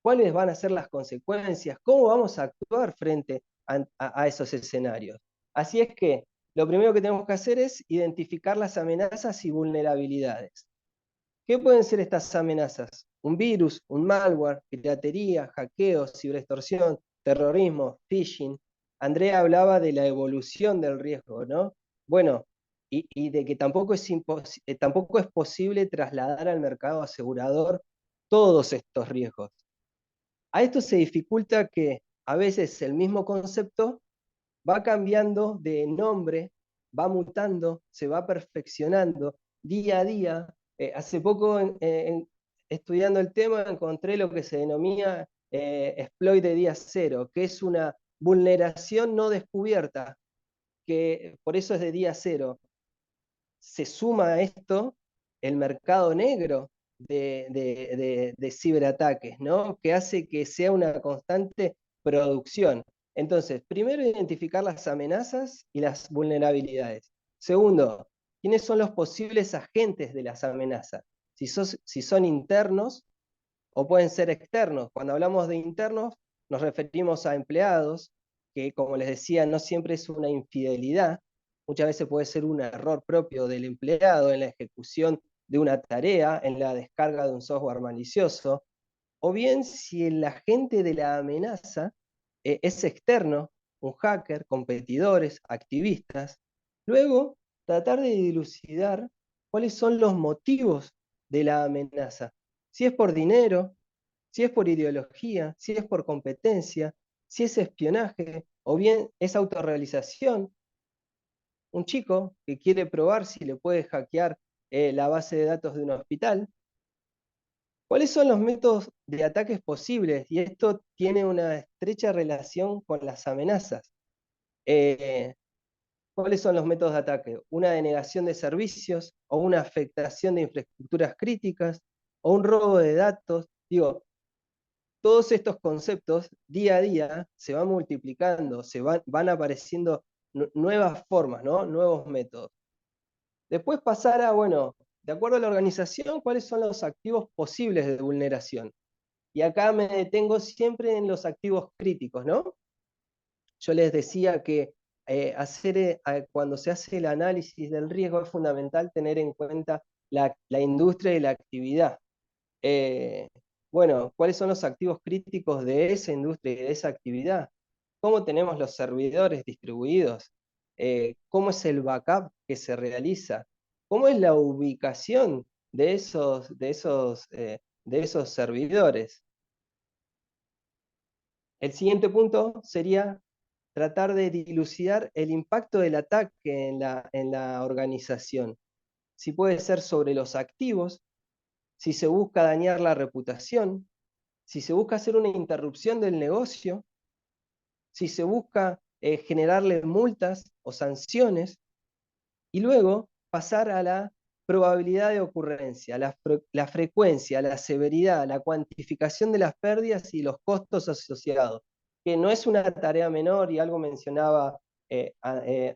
cuáles van a ser las consecuencias, cómo vamos a actuar frente a esos escenarios. Así es que lo primero que tenemos que hacer es identificar las amenazas y vulnerabilidades. ¿Qué pueden ser estas amenazas? Un virus, un malware, piratería, hackeo, ciberextorsión, terrorismo, phishing. Andrea hablaba de la evolución del riesgo, ¿no? Bueno, y de que tampoco es posible trasladar al mercado asegurador todos estos riesgos. A esto se dificulta que a veces el mismo concepto va cambiando de nombre, va mutando, se va perfeccionando día a día. Hace poco, estudiando el tema, encontré lo que se denomina exploit de día cero, que es una vulneración no descubierta, que por eso es de día cero. Se suma a esto el mercado negro de ciberataques, ¿no?, que hace que sea una constante producción. Entonces, primero, identificar las amenazas y las vulnerabilidades. Segundo, ¿quiénes son los posibles agentes de las amenazas? Si son internos o pueden ser externos. Cuando hablamos de internos, nos referimos a empleados, que, como les decía, no siempre es una infidelidad, muchas veces puede ser un error propio del empleado en la ejecución de una tarea, en la descarga de un software malicioso, o bien si el agente de la amenaza es externo, un hacker, competidores, activistas. Luego, tratar de dilucidar cuáles son los motivos de la amenaza. Si es por dinero, si es por ideología, si es por competencia, si es espionaje, o bien es autorrealización. un chico que quiere probar si le puede hackear la base de datos de un hospital. ¿Cuáles son los métodos de ataques posibles? Y esto tiene una estrecha relación con las amenazas. ¿Cuáles son los métodos de ataque? Una denegación de servicios, o una afectación de infraestructuras críticas, o un robo de datos. Digo, todos estos conceptos día a día se van multiplicando, van apareciendo nuevas formas, ¿no? Nuevos métodos. Después pasar a, bueno, de acuerdo a la organización, ¿cuáles son los activos posibles de vulneración? Y acá me detengo siempre en los activos críticos, ¿no? Yo les decía que cuando se hace el análisis del riesgo es fundamental tener en cuenta la industria y la actividad. Bueno, ¿cuáles son los activos críticos de esa industria y de esa actividad? ¿Cómo tenemos los servidores distribuidos? ¿Cómo es el backup que se realiza? ¿Cómo es la ubicación de esos servidores? El siguiente punto sería tratar de dilucidar el impacto del ataque en la organización. Si puede ser sobre los activos, si se busca dañar la reputación, si se busca hacer una interrupción del negocio, si se busca generarle multas o sanciones, y luego pasar a la probabilidad de ocurrencia, la frecuencia, la severidad, la cuantificación de las pérdidas y los costos asociados, que no es una tarea menor, y algo mencionaba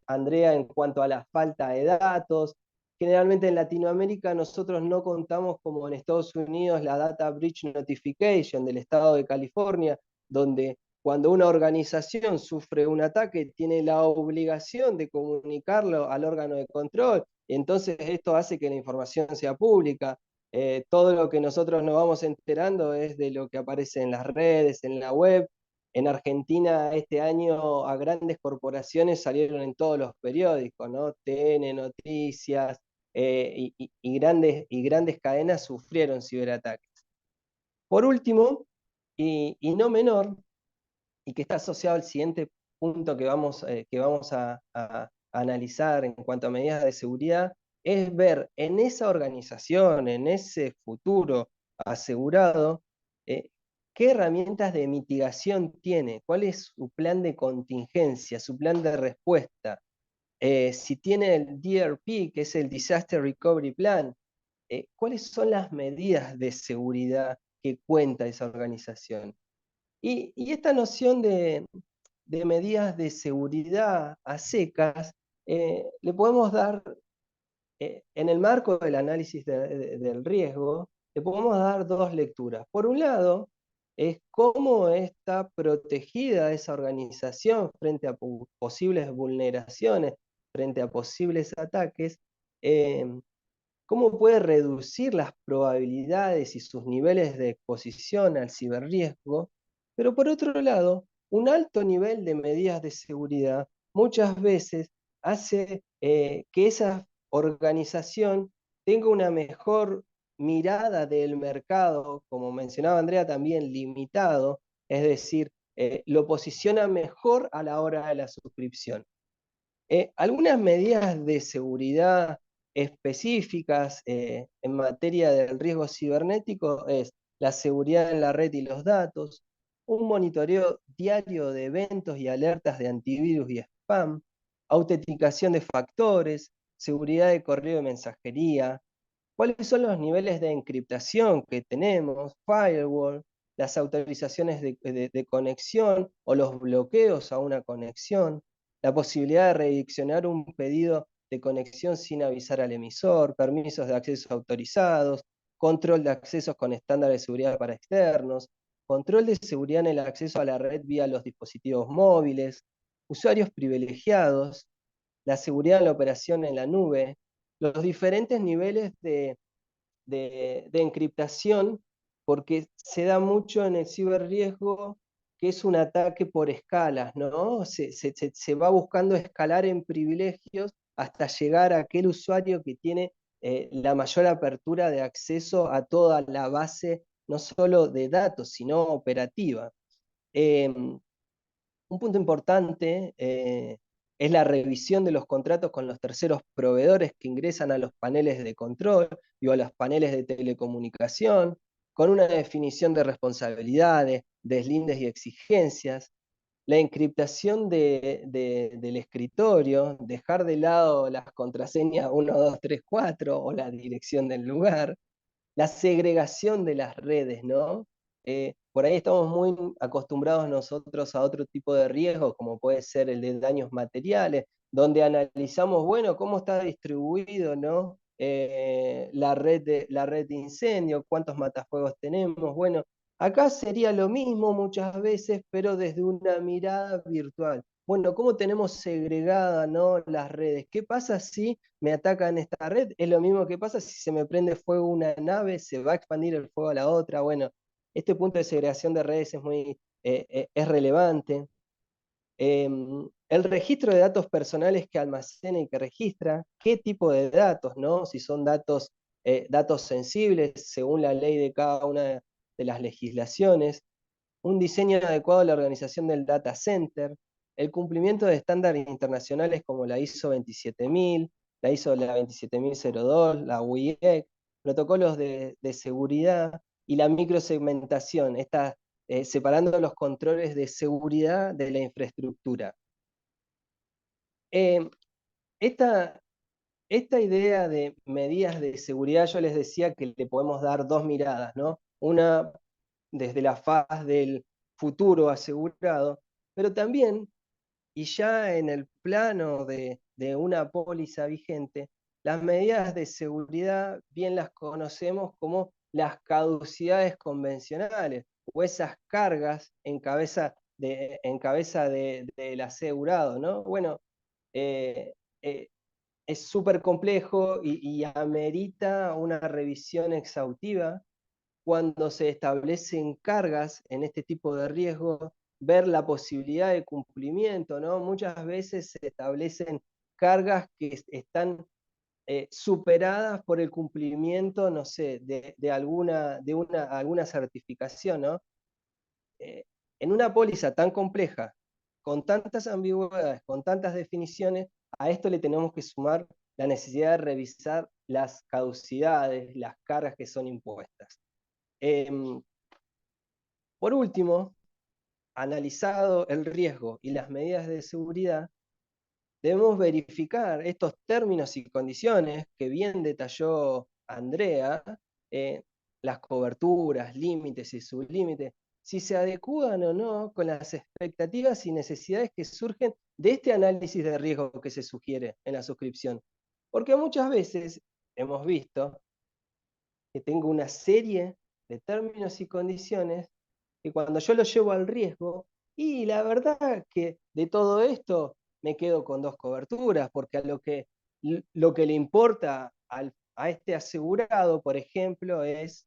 Andrea en cuanto a la falta de datos. Generalmente en Latinoamérica nosotros no contamos, como en Estados Unidos, la Data Breach Notification del estado de California, donde cuando una organización sufre un ataque tiene la obligación de comunicarlo al órgano de control, y entonces esto hace que la información sea pública. Todo lo que nosotros nos vamos enterando es de lo que aparece en las redes, en la web. En Argentina este año a grandes corporaciones salieron en todos los periódicos, ¿no? TN, Noticias, y grandes cadenas sufrieron ciberataques. Por último, y no menor, y que está asociado al siguiente punto que vamos a analizar en cuanto a medidas de seguridad, es ver en esa organización, en ese futuro asegurado, qué herramientas de mitigación tiene, cuál es su plan de contingencia, su plan de respuesta. Si tiene el DRP, que es el Disaster Recovery Plan, cuáles son las medidas de seguridad que cuenta esa organización. Y esta noción de medidas de seguridad a secas, le podemos dar, en el marco del análisis del riesgo, le podemos dar dos lecturas. Por un lado, es cómo está protegida esa organización frente a posibles vulneraciones, frente a posibles ataques, cómo puede reducir las probabilidades y sus niveles de exposición al ciberriesgo, pero por otro lado, un alto nivel de medidas de seguridad muchas veces hace que esa organización tenga una mejor mirada del mercado, como mencionaba Andrea, también limitado, es decir, lo posiciona mejor a la hora de la suscripción. Algunas medidas de seguridad específicas en materia del riesgo cibernético es la seguridad en la red y los datos, un monitoreo diario de eventos y alertas de antivirus y spam, autenticación de factores, seguridad de correo y mensajería, cuáles son los niveles de encriptación que tenemos, firewall, las autorizaciones de conexión o los bloqueos a una conexión, la posibilidad de redireccionar un pedido de conexión sin avisar al emisor, permisos de acceso autorizados, control de accesos con estándares de seguridad para externos, control de seguridad en el acceso a la red vía los dispositivos móviles, usuarios privilegiados, la seguridad en la operación en la nube, los diferentes niveles de encriptación, porque se da mucho en el ciberriesgo que es un ataque por escalas, ¿no? Se va buscando escalar en privilegios hasta llegar a aquel usuario que tiene la mayor apertura de acceso a toda la base, no solo de datos, sino operativa. Un punto importante es la revisión de los contratos con los terceros proveedores que ingresan a los paneles de control y a los paneles de telecomunicación, con una definición de responsabilidades, deslindes y exigencias, la encriptación del escritorio, dejar de lado las contraseñas 1, 2, 3, 4 o la dirección del lugar, la segregación de las redes, ¿no? Por ahí estamos muy acostumbrados nosotros a otro tipo de riesgos, como puede ser el de daños materiales, donde analizamos, bueno, cómo está distribuido, ¿no? La red de incendio, cuántos matafuegos tenemos. Bueno, acá sería lo mismo muchas veces, pero desde una mirada virtual. Bueno, ¿cómo tenemos segregada, ¿no?, las redes? ¿Qué pasa si me atacan esta red? Es lo mismo que pasa si se me prende fuego una nave, se va a expandir el fuego a la otra. Bueno, este punto de segregación de redes es relevante. El registro de datos personales que almacena y que registra, qué tipo de datos, ¿no? Si son datos sensibles según la ley de cada una de las legislaciones, un diseño adecuado a la organización del data center, el cumplimiento de estándares internacionales como la ISO 27000, la ISO 27002, la UIEC, protocolos de seguridad y la microsegmentación, separando los controles de seguridad de la infraestructura. Eh, esta, esta idea de medidas de seguridad, yo les decía que le podemos dar dos miradas, ¿no? Una desde la faz del futuro asegurado, pero también, y ya en el plano de una póliza vigente, las medidas de seguridad bien las conocemos como las caducidades convencionales, o esas cargas del asegurado, ¿no? Bueno, eh, eh, es súper complejo y amerita una revisión exhaustiva cuando se establecen cargas en este tipo de riesgo, ver la posibilidad de cumplimiento, ¿no? Muchas veces se establecen cargas que están superadas por el cumplimiento, no sé, alguna certificación, ¿no? En una póliza tan compleja, con tantas ambigüedades, con tantas definiciones, a esto le tenemos que sumar la necesidad de revisar las caducidades, las cargas que son impuestas. Por último, analizado el riesgo y las medidas de seguridad, debemos verificar estos términos y condiciones que bien detalló Andrea, eh, las coberturas, límites y sublímites, si se adecúan o no con las expectativas y necesidades que surgen de este análisis de riesgo que se sugiere en la suscripción. Porque muchas veces hemos visto que tengo una serie de términos y condiciones que cuando yo lo llevo al riesgo, y la verdad que de todo esto me quedo con dos coberturas, porque lo que le importa a este asegurado, por ejemplo, es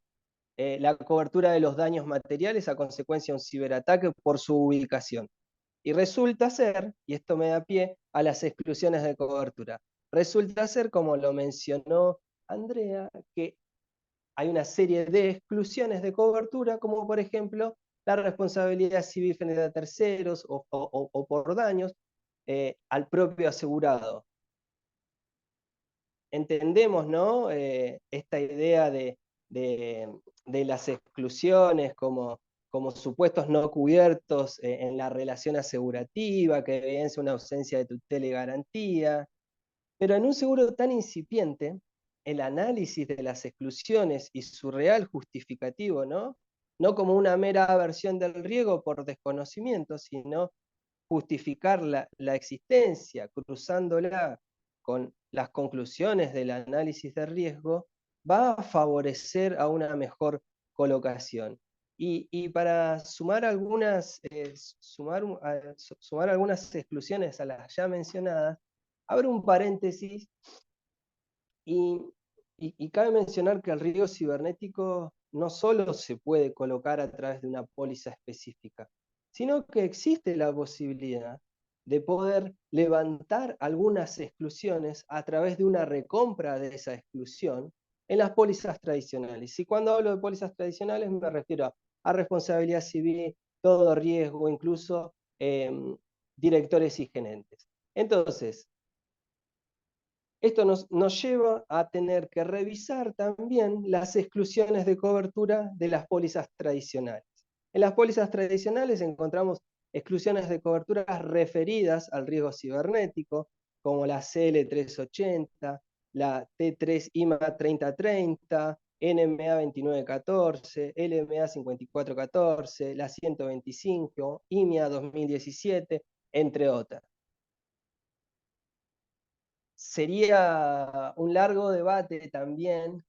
la cobertura de los daños materiales a consecuencia de un ciberataque por su ubicación. Y resulta ser, y esto me da pie a las exclusiones de cobertura, resulta ser, como lo mencionó Andrea, que hay una serie de exclusiones de cobertura, como por ejemplo la responsabilidad civil frente a terceros o por daños al propio asegurado. Entendemos, ¿no?, esta idea de las exclusiones como supuestos no cubiertos en la relación asegurativa, que evidencia una ausencia de tutela y garantía, pero en un seguro tan incipiente, el análisis de las exclusiones y su real justificativo, ¿no? No como una mera aversión del riesgo por desconocimiento, sino justificar la existencia, cruzándola con las conclusiones del análisis de riesgo, va a favorecer a una mejor colocación. Y para sumar sumar algunas exclusiones a las ya mencionadas, abro un paréntesis y cabe mencionar que el riesgo cibernético no solo se puede colocar a través de una póliza específica, sino que existe la posibilidad de poder levantar algunas exclusiones a través de una recompra de esa exclusión en las pólizas tradicionales. Y cuando hablo de pólizas tradicionales me refiero a responsabilidad civil, todo riesgo, incluso directores y gerentes. Entonces, esto nos lleva a tener que revisar también las exclusiones de cobertura de las pólizas tradicionales. En las pólizas tradicionales encontramos exclusiones de cobertura referidas al riesgo cibernético, como la CL380, la T3 IMA 3030, NMA 2914, LMA 5414, la 125, IMIA 2017, entre otras. Sería un largo debate también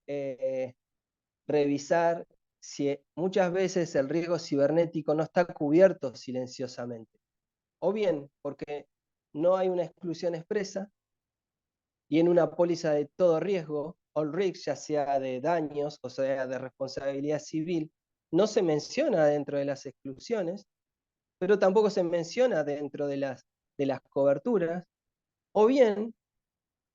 revisar si muchas veces el riesgo cibernético no está cubierto silenciosamente, o bien porque no hay una exclusión expresa y en una póliza de todo riesgo, all risk, ya sea de daños o sea de responsabilidad civil, no se menciona dentro de las exclusiones, pero tampoco se menciona dentro de las coberturas, o bien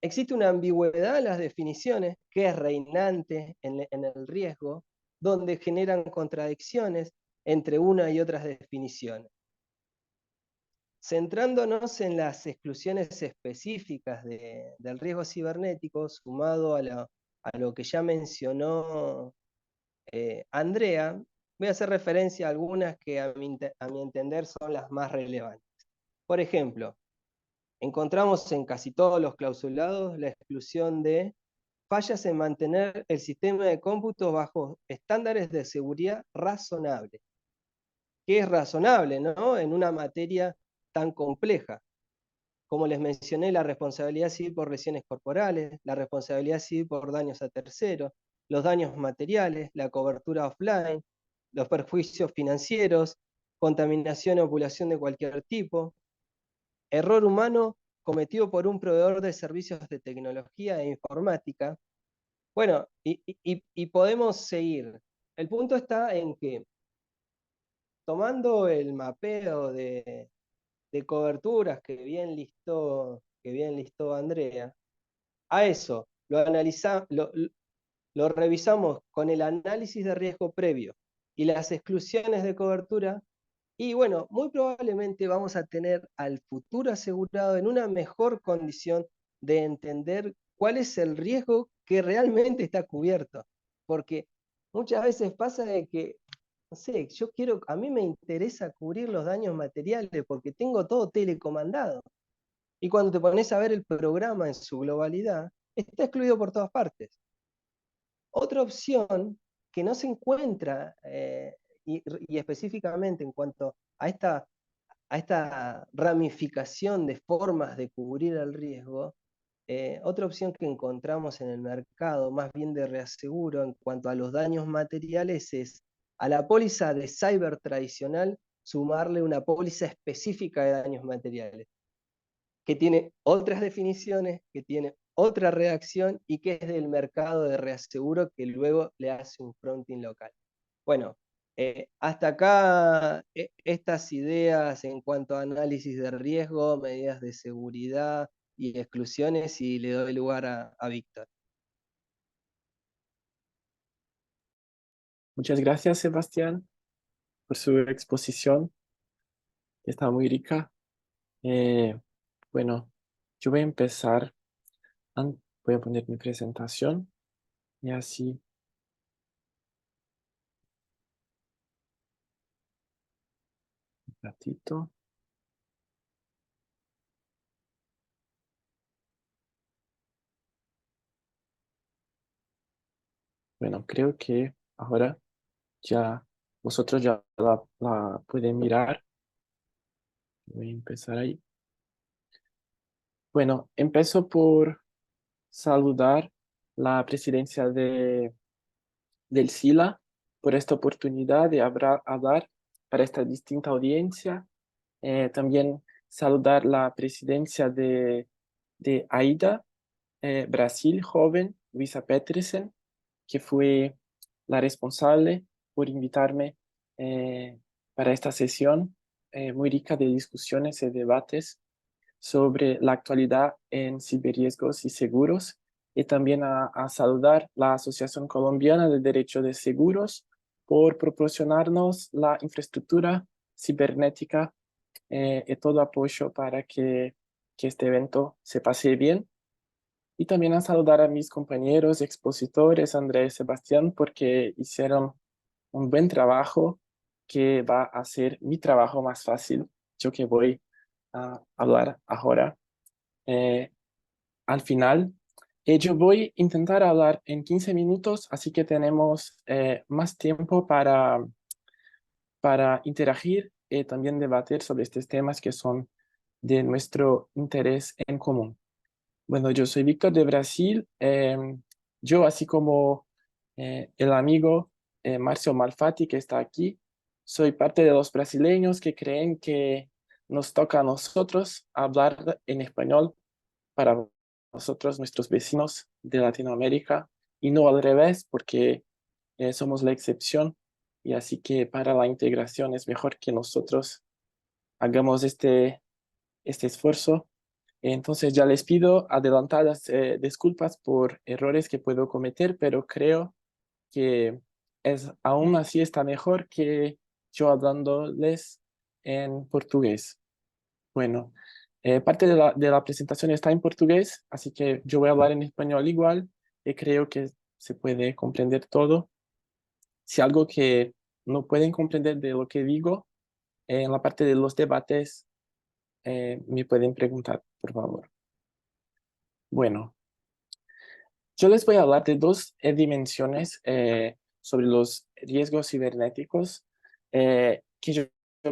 existe una ambigüedad en las definiciones que es reinante en el riesgo, donde generan contradicciones entre una y otras definiciones. Centrándonos en las exclusiones específicas del riesgo cibernético, sumado a lo que ya mencionó Andrea, voy a hacer referencia a algunas que a mi entender son las más relevantes. Por ejemplo, encontramos en casi todos los clausulados la exclusión de fallas en mantener el sistema de cómputo bajo estándares de seguridad razonables. ¿Qué es razonable, no? En una materia tan compleja. Como les mencioné, la responsabilidad civil por lesiones corporales, la responsabilidad civil por daños a terceros, los daños materiales, la cobertura offline, los perjuicios financieros, contaminación o populación de cualquier tipo, error humano cometido por un proveedor de servicios de tecnología e informática. Bueno, y podemos seguir. El punto está en que, tomando el mapeo de coberturas que bien listó Andrea, a eso lo revisamos con el análisis de riesgo previo y las exclusiones de cobertura, y bueno, muy probablemente vamos a tener al futuro asegurado en una mejor condición de entender cuál es el riesgo que realmente está cubierto. Porque muchas veces pasa de que, no sé, a mí me interesa cubrir los daños materiales porque tengo todo telecomandado. Y cuando te pones a ver el programa en su globalidad, está excluido por todas partes. Otra opción que no se encuentra, y específicamente en cuanto a esta ramificación de formas de cubrir el riesgo, otra opción que encontramos en el mercado, más bien de reaseguro en cuanto a los daños materiales, es a la póliza de cyber tradicional sumarle una póliza específica de daños materiales, que tiene otras definiciones, que tiene otra redacción y que es del mercado de reaseguro que luego le hace un fronting local. Bueno, hasta acá estas ideas en cuanto a análisis de riesgo, medidas de seguridad y exclusiones, y le doy lugar a Víctor. Muchas gracias, Sebastián, por su exposición. Está muy rica. Bueno, yo voy a empezar. Voy a poner mi presentación y así. Un ratito. Bueno, creo que ahora ya vosotros ya la pueden mirar. Voy a empezar ahí. Bueno, empiezo por saludar la presidencia del SILA por esta oportunidad de hablar para esta distinta audiencia. También saludar la presidencia de AIDA, Brasil Joven, Luisa Petersen, que fue la responsable por invitarme para esta sesión muy rica de discusiones y debates sobre la actualidad en ciberriesgos y seguros, y también a saludar la Asociación Colombiana de Derecho de Seguros por proporcionarnos la infraestructura cibernética y todo apoyo para que que este evento se pase bien. Y también a saludar a mis compañeros expositores, Andrés y Sebastián, porque hicieron un buen trabajo que va a hacer mi trabajo más fácil, yo que voy a hablar ahora. Eh, Al final, yo voy a intentar hablar en 15 minutos, así que tenemos más tiempo para interagir y también debatir sobre estos temas que son de nuestro interés en común. Bueno, yo soy Víctor de Brasil. Yo, así como el amigo Márcio Malfatti, que está aquí, soy parte de los brasileños que creen que nos toca a nosotros hablar en español para nosotros, nuestros vecinos de Latinoamérica, y no al revés, porque somos la excepción. Y así que para la integración es mejor que nosotros hagamos este esfuerzo. Entonces ya les pido adelantadas disculpas por errores que puedo cometer, pero creo que aún así está mejor que yo hablándoles en portugués. Bueno, parte de la presentación está en portugués, así que yo voy a hablar en español igual y creo que se puede comprender todo. Si algo que no pueden comprender de lo que digo, en la parte de los debates, me pueden preguntar, por favor. Bueno, yo les voy a hablar de dos dimensiones sobre los riesgos cibernéticos que yo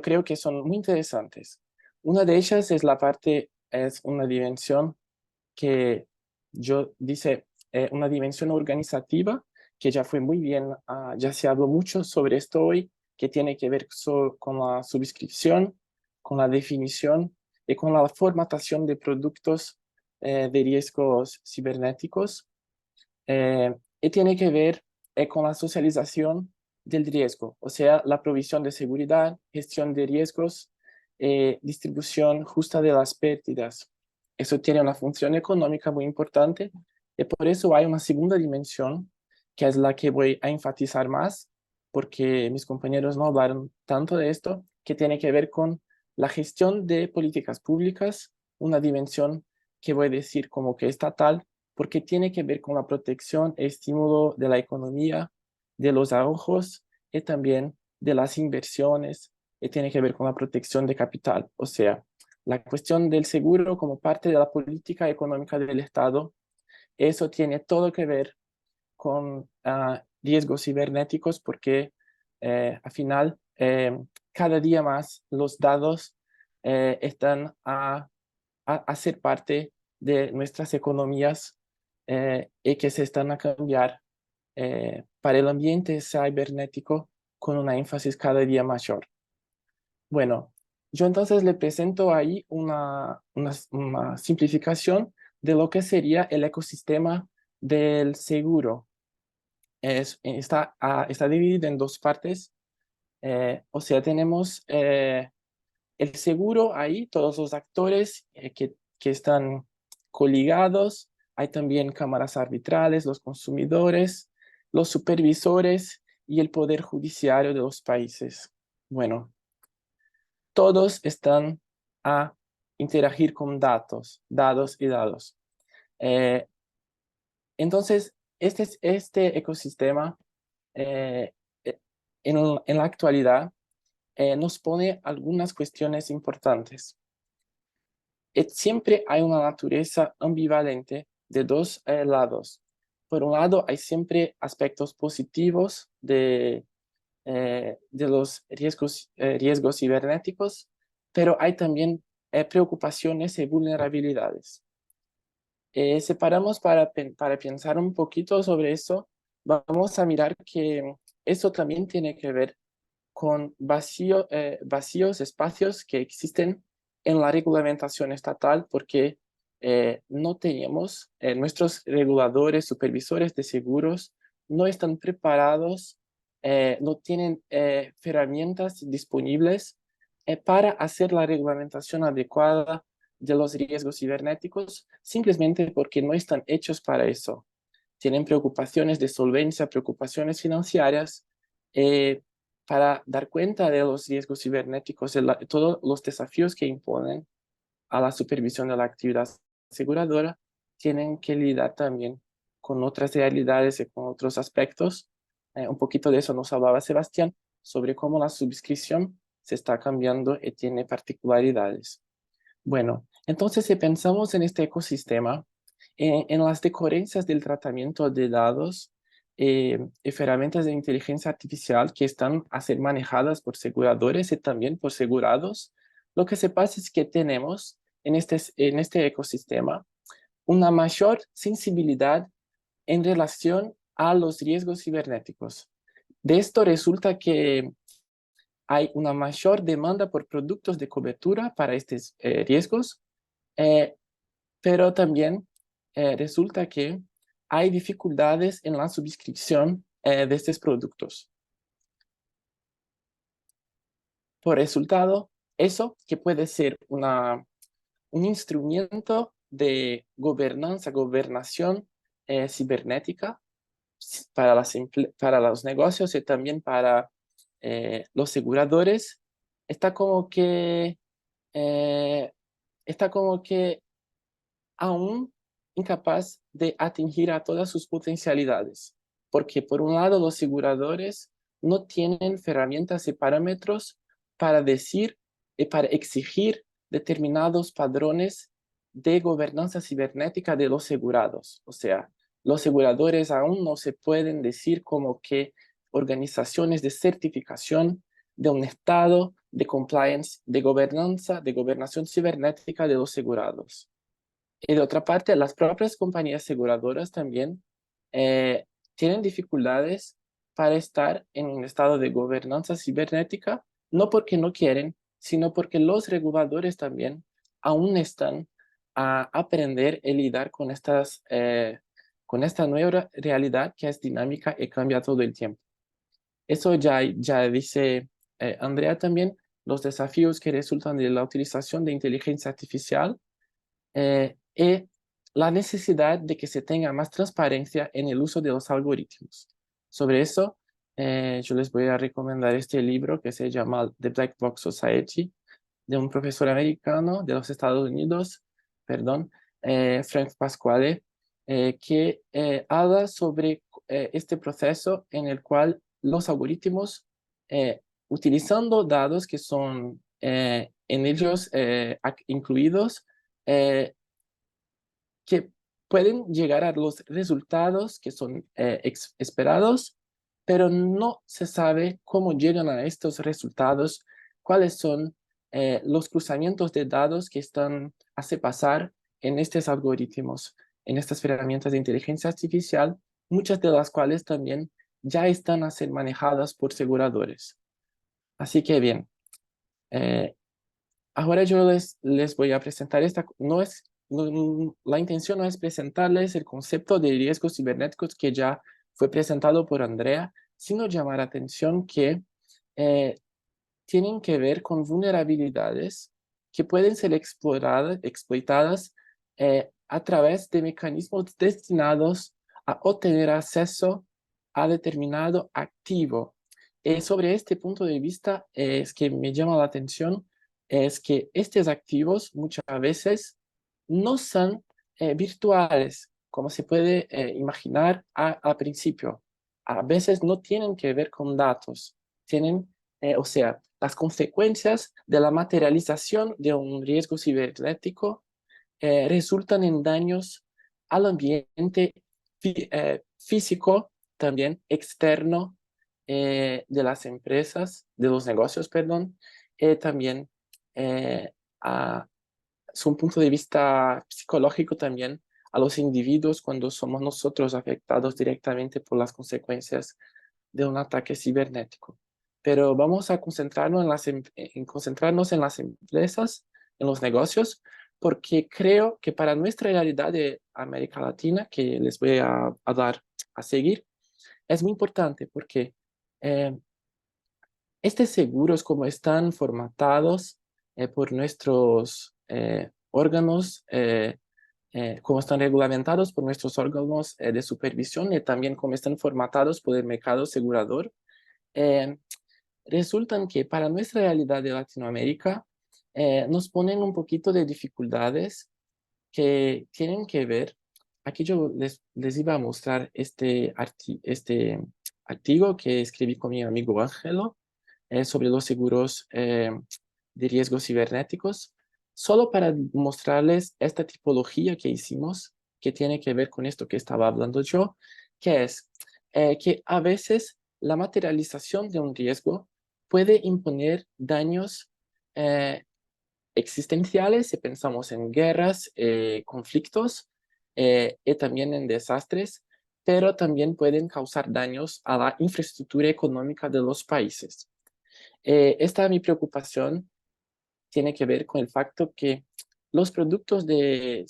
creo que son muy interesantes. Una de ellas es es una dimensión que yo dice, una dimensión organizativa que ya fue muy bien, ya se habló mucho sobre esto hoy, que tiene que ver con la subscripción, con la definición y con la formatación de productos de riesgos cibernéticos, y tiene que ver con la socialización del riesgo, o sea, la provisión de seguridad, gestión de riesgos, distribución justa de las pérdidas. Eso tiene una función económica muy importante y por eso hay una segunda dimensión, que es la que voy a enfatizar más, porque mis compañeros no hablaron tanto de esto, que tiene que ver con la gestión de políticas públicas, una dimensión que voy a decir como que estatal, porque tiene que ver con la protección e estímulo de la economía, de los ahorros y también de las inversiones, y tiene que ver con la protección de capital. O sea, la cuestión del seguro como parte de la política económica del Estado, eso tiene todo que ver con riesgos cibernéticos porque al final cada día más los datos están a ser parte de nuestras economías y que se están a cambiar para el ambiente cibernético con una énfasis cada día mayor. Bueno, yo entonces le presento ahí una simplificación de lo que sería el ecosistema del seguro. Está dividido en dos partes. O sea, tenemos el seguro ahí, todos los actores que están coligados. Hay también cámaras arbitrales, los consumidores, los supervisores y el poder judiciario de los países. Bueno, todos están a interagir con dados y dados. Eh, entonces, este ecosistema eh, eh, en la actualidad nos pone algunas cuestiones importantes. Siempre hay una naturaleza ambivalente de dos lados. Por un lado, hay siempre aspectos positivos de los riesgos cibernéticos, pero hay también preocupaciones y vulnerabilidades. Separamos para pensar un poquito sobre eso. Vamos a mirar que eso también tiene que ver con vacíos, espacios que existen en la regulamentación estatal porque no tenemos, nuestros reguladores, supervisores de seguros no están preparados, no tienen herramientas disponibles para hacer la regulamentación adecuada de los riesgos cibernéticos, simplemente porque no están hechos para eso. Tienen preocupaciones de solvencia, preocupaciones financieras, para dar cuenta de los riesgos cibernéticos, todos los desafíos que imponen a la supervisión de la actividad aseguradora, tienen que lidiar también con otras realidades y con otros aspectos. Un poquito de eso nos hablaba Sebastián, sobre cómo la suscripción se está cambiando y tiene particularidades. Bueno, entonces si pensamos en este ecosistema, en las decoherencias del tratamiento de datos y herramientas de inteligencia artificial que están a ser manejadas por aseguradores y también por segurados, lo que se pasa es que tenemos en este ecosistema una mayor sensibilidad en relación a los riesgos cibernéticos. De esto resulta que hay una mayor demanda por productos de cobertura para estos riesgos, pero también resulta que hay dificultades en la suscripción de estos productos. Por resultado, eso que puede ser un instrumento de gobernación cibernética para los negocios y también para los aseguradores, está como que eh, aún incapaz de atingir a todas sus potencialidades, porque por un lado los aseguradores no tienen herramientas y parámetros para decir y para exigir determinados padrones de gobernanza cibernética de los asegurados. O sea, los aseguradores aún no se pueden decir como que organizaciones de certificación de un estado de compliance, de gobernanza, de gobernación cibernética de los asegurados. Y de otra parte, las propias compañías aseguradoras también tienen dificultades para estar en un estado de gobernanza cibernética, no porque no quieren, sino porque los reguladores también aún están a aprender a lidiar con con esta nueva realidad que es dinámica y cambia todo el tiempo. Eso ya dice Andrea también, los desafíos que resultan de la utilización de inteligencia artificial y la necesidad de que se tenga más transparencia en el uso de los algoritmos. Sobre eso, yo les voy a recomendar este libro que se llama The Black Box Society, de un profesor americano de los Estados Unidos, Frank Pasquale, que habla sobre este proceso en el cual los algoritmos, utilizando datos que son en ellos incluidos, que pueden llegar a los resultados que son esperados, pero no se sabe cómo llegan a estos resultados, cuáles son los cruzamientos de datos que están hace pasar en estos algoritmos, en estas herramientas de inteligencia artificial, muchas de las cuales también ya están a ser manejadas por aseguradores. Así que bien, ahora yo les voy a presentar la intención no es presentarles el concepto de riesgos cibernéticos que ya fue presentado por Andrea, sino llamar la atención que tienen que ver con vulnerabilidades que pueden ser explotadas a través de mecanismos destinados a obtener acceso a determinado activo. Sobre este punto de vista es que me llama la atención es que estos activos muchas veces no son virtuales, como se puede imaginar al principio. A veces no tienen que ver con datos, o sea, las consecuencias de la materialización de un riesgo cibernético resultan en daños al ambiente físico, también externo de las empresas, de los negocios, perdón, también a un punto de vista psicológico también a los individuos cuando somos nosotros afectados directamente por las consecuencias de un ataque cibernético. Pero vamos a concentrarnos concentrarnos en las empresas, en los negocios, porque creo que para nuestra realidad de América Latina, que les voy a dar a seguir, es muy importante porque estos seguros, como están formatados por nuestros órganos, como están regulamentados por nuestros órganos de supervisión y también como están formatados por el mercado asegurador, resultan que para nuestra realidad de Latinoamérica nos ponen un poquito de dificultades que tienen que ver. Aquí yo les iba a mostrar este artículo que escribí con mi amigo Ángelo sobre los seguros de riesgos cibernéticos, solo para mostrarles esta tipología que hicimos, que tiene que ver con esto que estaba hablando yo, que es que a veces la materialización de un riesgo puede imponer daños existenciales, si pensamos en guerras, conflictos y también en desastres, pero también pueden causar daños a la infraestructura económica de los países. Esta mi preocupación tiene que ver con el facto que los productos de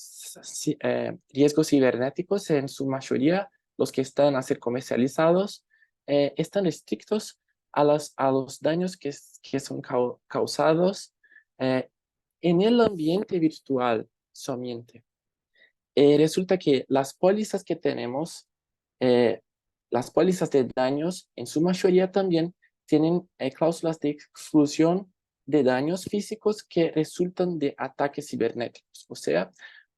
riesgos cibernéticos, en su mayoría, los que están a ser comercializados, están restrictos a los daños que son causados eh, en el ambiente virtual solamente. Resulta que las pólizas que tenemos, eh, las pólizas de daños, en su mayoría también tienen cláusulas de exclusión de daños físicos que resultan de ataques cibernéticos. O sea,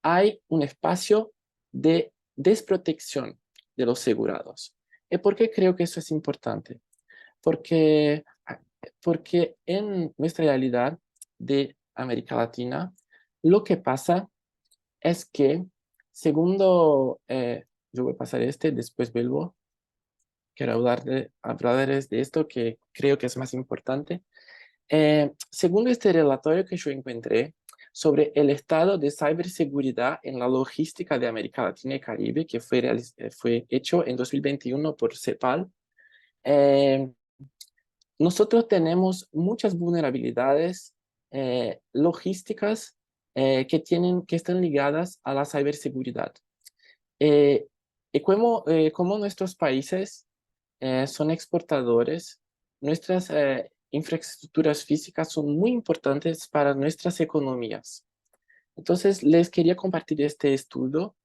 hay un espacio de desprotección de los asegurados. ¿Y por qué creo que eso es importante? Porque, porque en nuestra realidad de América Latina, lo que pasa es que, segundo, yo voy a pasar después vuelvo, quiero hablarles de esto que creo que es más importante. Segundo este relatorio que yo encontré sobre el estado de ciberseguridad en la logística de América Latina y Caribe, que fue hecho en 2021 por CEPAL, nosotros tenemos muchas vulnerabilidades logísticas que están ligadas a la ciberseguridad. Y como nuestros países son exportadores, nuestras infraestructuras físicas son muy importantes para nuestras economías. Entonces, les quería compartir este estudio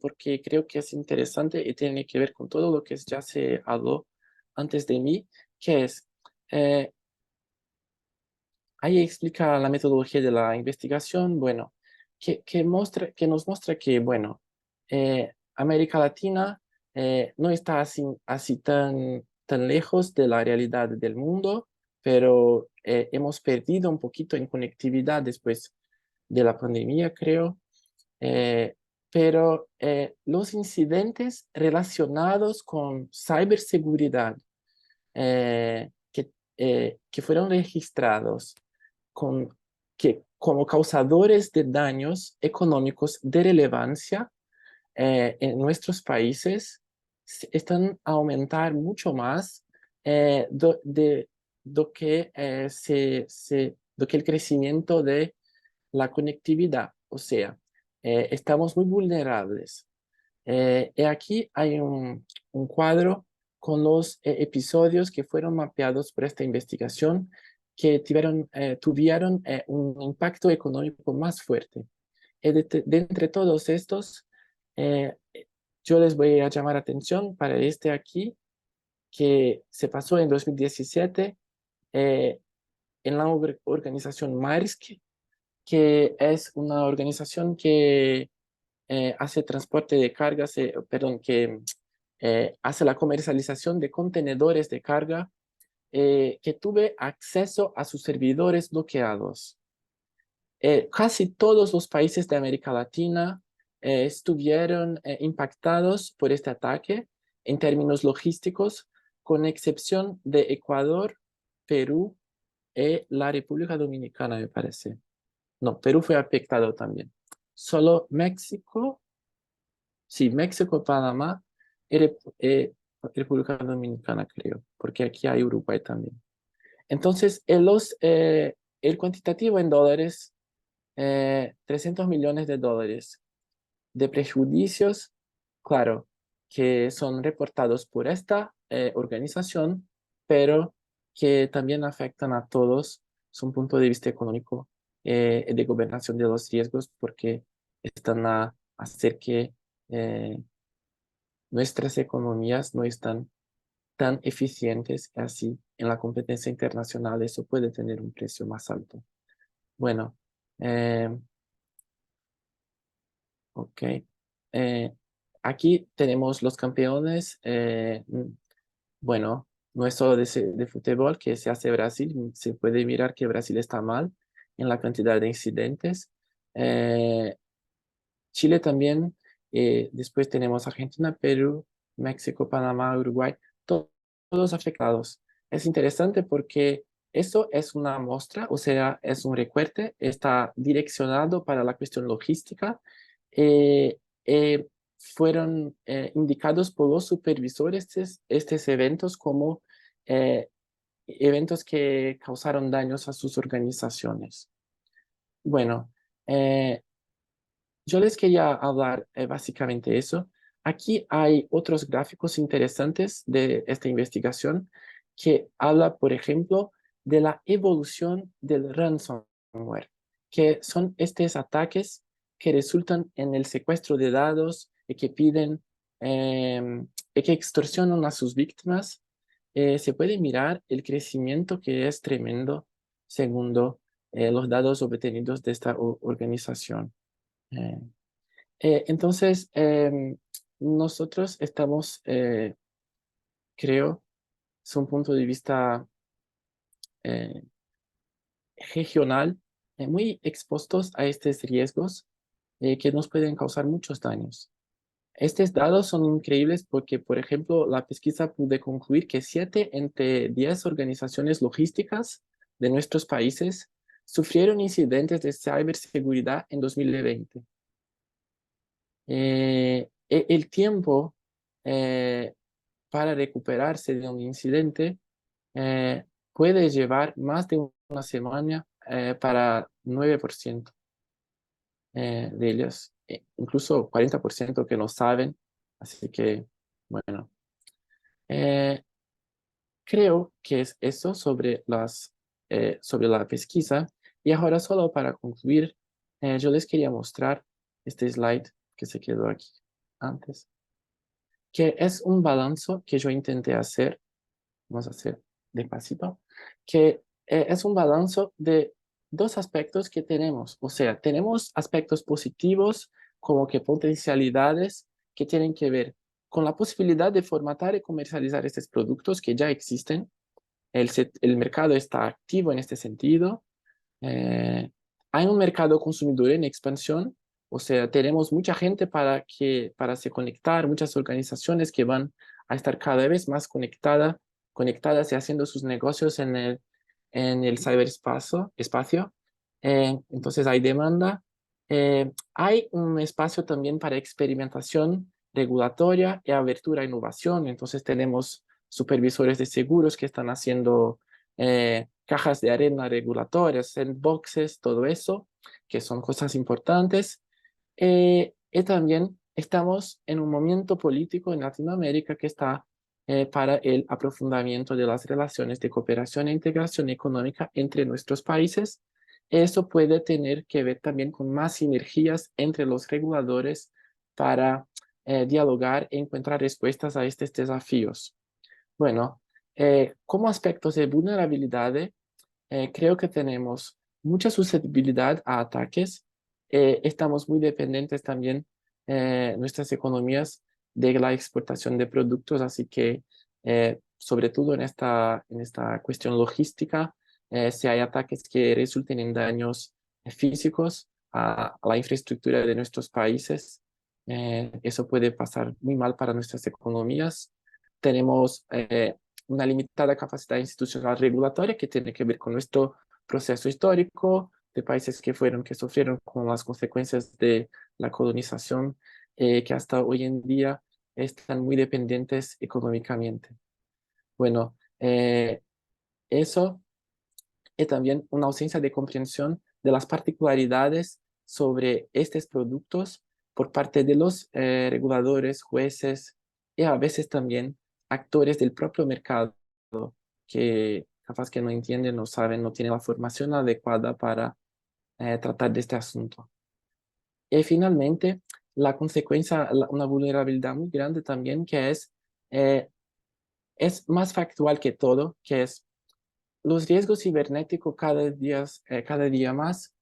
porque creo que es interesante y tiene que ver con todo lo que ya se habló antes de mí, que es, eh, ahí explica la metodología de la investigación, bueno, que nos muestra que, bueno, América Latina no está así tan lejos de la realidad del mundo, pero hemos perdido un poquito en conectividad después de la pandemia, creo. Eh, pero los incidentes relacionados con ciberseguridad que fueron registrados como causadores de daños económicos de relevancia en nuestros países están a aumentar mucho más de lo que, lo que el crecimiento de la conectividad. O sea, estamos muy vulnerables. Y aquí hay un cuadro con los episodios que fueron mapeados por esta investigación que tuvieron un impacto económico más fuerte. Y de entre todos estos, eh, yo les voy a llamar atención para este aquí, que se pasó en 2017 en la organización Maersk, que es una organización que hace transporte de cargas, perdón, que hace la comercialización de contenedores de carga, que tuve acceso a sus servidores bloqueados. Casi todos los países de América Latina estuvieron impactados por este ataque en términos logísticos, con excepción de Ecuador, Perú y la República Dominicana, me parece. No, Perú fue afectado también. Solo México, sí, México, Panamá y República Dominicana, creo, porque aquí hay Uruguay también. Entonces, el cuantitativo en dólares, 300 millones de dólares de prejuicios, claro, que son reportados por esta organización, pero que también afectan a todos desde un punto de vista económico de gobernación de los riesgos, porque están a hacer que nuestras economías no están tan eficientes así en la competencia internacional eso puede tener un precio más alto. Bueno, eh, ok. Aquí tenemos los campeones. Bueno, no es solo de fútbol que se hace Brasil. Se puede mirar que Brasil está mal en la cantidad de incidentes. Eh, Chile también. Después tenemos Argentina, Perú, México, Panamá, Uruguay. Todos afectados. Es interesante porque eso es una muestra, o sea, es un recorte, está direccionado para la cuestión logística. Eh, eh, Fueron indicados por los supervisores estos eventos como eh, eventos que causaron daños a sus organizaciones. Bueno, eh, yo les quería hablar básicamente eso. Aquí hay otros gráficos interesantes de esta investigación que habla, por ejemplo, de la evolución del ransomware, que son estos ataques que resultan en el secuestro de datos y que piden, y que extorsionan a sus víctimas. Se puede mirar el crecimiento que es tremendo según los datos obtenidos de esta organización. Eh, entonces, nosotros estamos, creo, es un punto de vista eh, regional, muy expuestos a estos riesgos que nos pueden causar muchos daños. Estos datos son increíbles porque, por ejemplo, la pesquisa pudo concluir que 7 entre 10 organizaciones logísticas de nuestros países sufrieron incidentes de ciberseguridad en 2020. El tiempo para recuperarse de un incidente puede llevar más de una semana para 9% de ellos, incluso 40% que no saben. Así que, bueno, eh, creo que es eso sobre la pesquisa. Y ahora solo para concluir, yo les quería mostrar este slide que se quedó aquí antes, que es un balance que yo intenté hacer, vamos a hacer despacito, que es un balance de dos aspectos que tenemos. O sea, tenemos aspectos positivos como que potencialidades que tienen que ver con la posibilidad de formatar y comercializar estos productos que ya existen. El mercado está activo en este sentido. Hay un mercado consumidor en expansión, o sea, tenemos mucha gente para se conectar, muchas organizaciones que van a estar cada vez más conectadas y haciendo sus negocios en el ciberespacio. Entonces hay demanda. Hay un espacio también para experimentación regulatoria y abertura a innovación. Entonces tenemos supervisores de seguros que están haciendo cajas de arena regulatorias, sandboxes, todo eso, que son cosas importantes. Y también estamos en un momento político en Latinoamérica que está para el aprofundamiento de las relaciones de cooperación e integración económica entre nuestros países. Eso puede tener que ver también con más sinergias entre los reguladores para dialogar e encontrar respuestas a estos desafíos. Bueno, como aspectos de vulnerabilidad, creo que tenemos mucha susceptibilidad a ataques. Estamos muy dependientes también, nuestras economías, de la exportación de productos, así que sobre todo en esta cuestión logística, si hay ataques que resulten en daños físicos a la infraestructura de nuestros países, eso puede pasar muy mal para nuestras economías. Tenemos una limitada capacidad institucional regulatoria que tiene que ver con nuestro proceso histórico de países que sufrieron con las consecuencias de la colonización, que hasta hoy en día están muy dependientes económicamente. Bueno, eso es también una ausencia de comprensión de las particularidades sobre estos productos por parte de los reguladores, jueces y a veces también actores del propio mercado que capaz que no entienden, no saben, no tienen la formación adecuada para tratar de este asunto. Y finalmente, la consecuencia, una vulnerabilidad muy grande también que es más factual que todo, que es los riesgos cibernéticos cada día más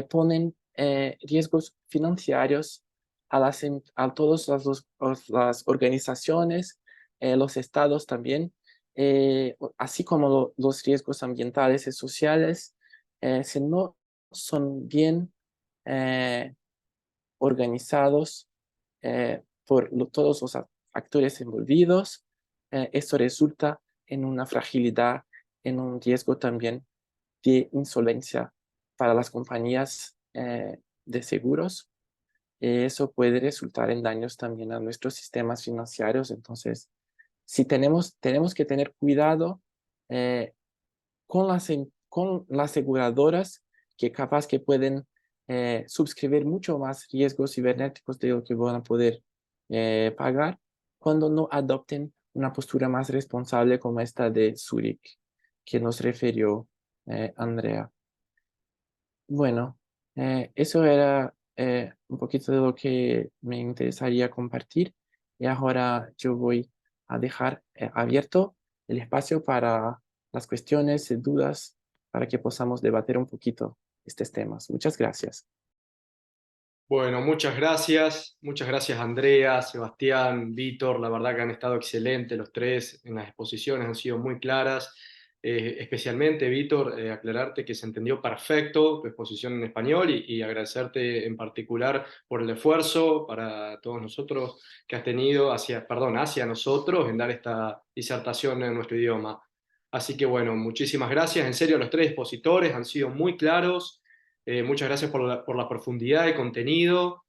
ponen riesgos financieros a todas las organizaciones, los estados también, así como los riesgos ambientales y sociales, si no son bien eh, organizados por todos los actores envolvidos, esto resulta en una fragilidad, en un riesgo también de insolvencia para las compañías de seguros. Eso puede resultar en daños también a nuestros sistemas financieros. Entonces, si tenemos que tener cuidado con las aseguradoras que capaz que pueden suscribir mucho más riesgos cibernéticos de lo que van a poder pagar cuando no adopten una postura más responsable como esta de Zurich, que nos refirió Andrea. Bueno, eso era un poquito de lo que me interesaría compartir y ahora yo voy a dejar abierto el espacio para las cuestiones y dudas para que podamos debatir un poquito estos temas. Muchas gracias. Bueno, muchas gracias Andrea, Sebastián, Víctor, la verdad que han estado excelentes los tres en las exposiciones, han sido muy claras, especialmente Víctor, aclararte que se entendió perfecto tu exposición en español y agradecerte en particular por el esfuerzo para todos nosotros que has tenido hacia nosotros en dar esta disertación en nuestro idioma. Así que bueno, muchísimas gracias, en serio los tres expositores han sido muy claros. Muchas gracias por la profundidad de contenido.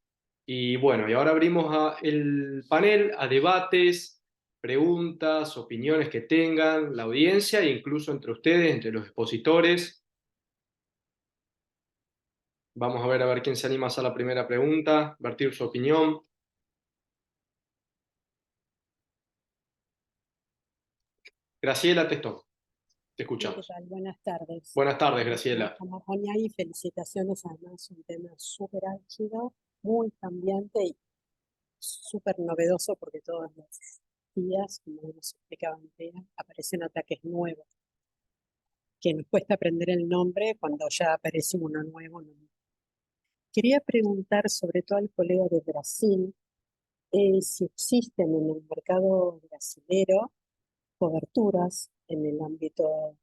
Y bueno, y ahora abrimos el panel a debates, preguntas, opiniones que tengan la audiencia e incluso entre ustedes, entre los expositores. Vamos a ver quién se anima a hacer la primera pregunta, vertir su opinión. Graciela Testón, te Hola, ¿qué escuchamos. tal? Buenas tardes. Buenas tardes, Graciela. Como ponía ahí, felicitaciones, además un tema súper álgido, muy cambiante y súper novedoso porque todos los días, como nos explicaba Andrea, aparecen ataques nuevos, que nos cuesta aprender el nombre cuando ya aparece uno nuevo. Quería preguntar sobre todo al colega de Brasil, si existen en el mercado brasilero coberturas en el ámbito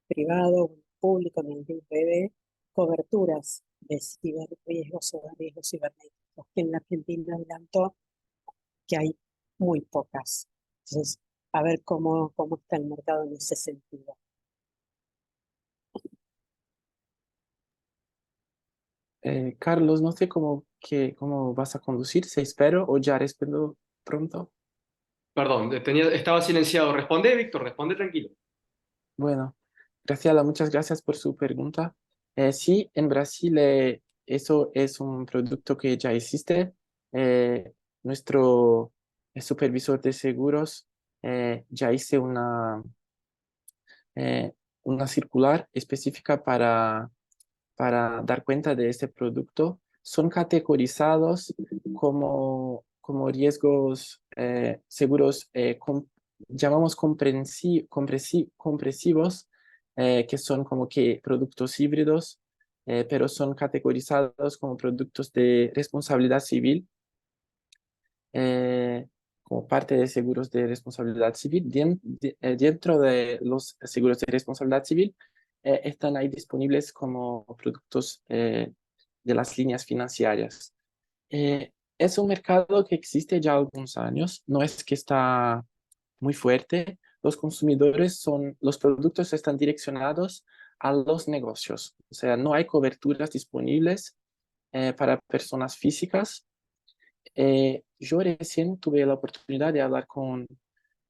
privado, público, en el DIREB, coberturas de ciberriesgos o de riesgos cibernéticos, que en la Argentina adelantó que hay muy pocas. Entonces, a ver cómo está el mercado en ese sentido. Carlos, no sé cómo vas a conducir, si espero o ya respondo pronto. Perdón, estaba silenciado. Responde, Víctor, responde tranquilo. Bueno, Graciela, muchas gracias por su pregunta. Sí, en Brasil eso es un producto que ya existe. Nuestro supervisor de seguros ya hizo una circular específica para dar cuenta de este producto. Son categorizados como riesgos seguros, llamamos compresivos, que son como que productos híbridos, pero son categorizados como productos de responsabilidad civil, eh, como parte de seguros de responsabilidad civil. Dentro de los seguros de responsabilidad civil están ahí disponibles como productos de las líneas financieras. Es un mercado que existe ya algunos años, no es que está muy fuerte. Los productos están direccionados a los negocios, o sea, no hay coberturas disponibles para personas físicas. Yo recién tuve la oportunidad de hablar con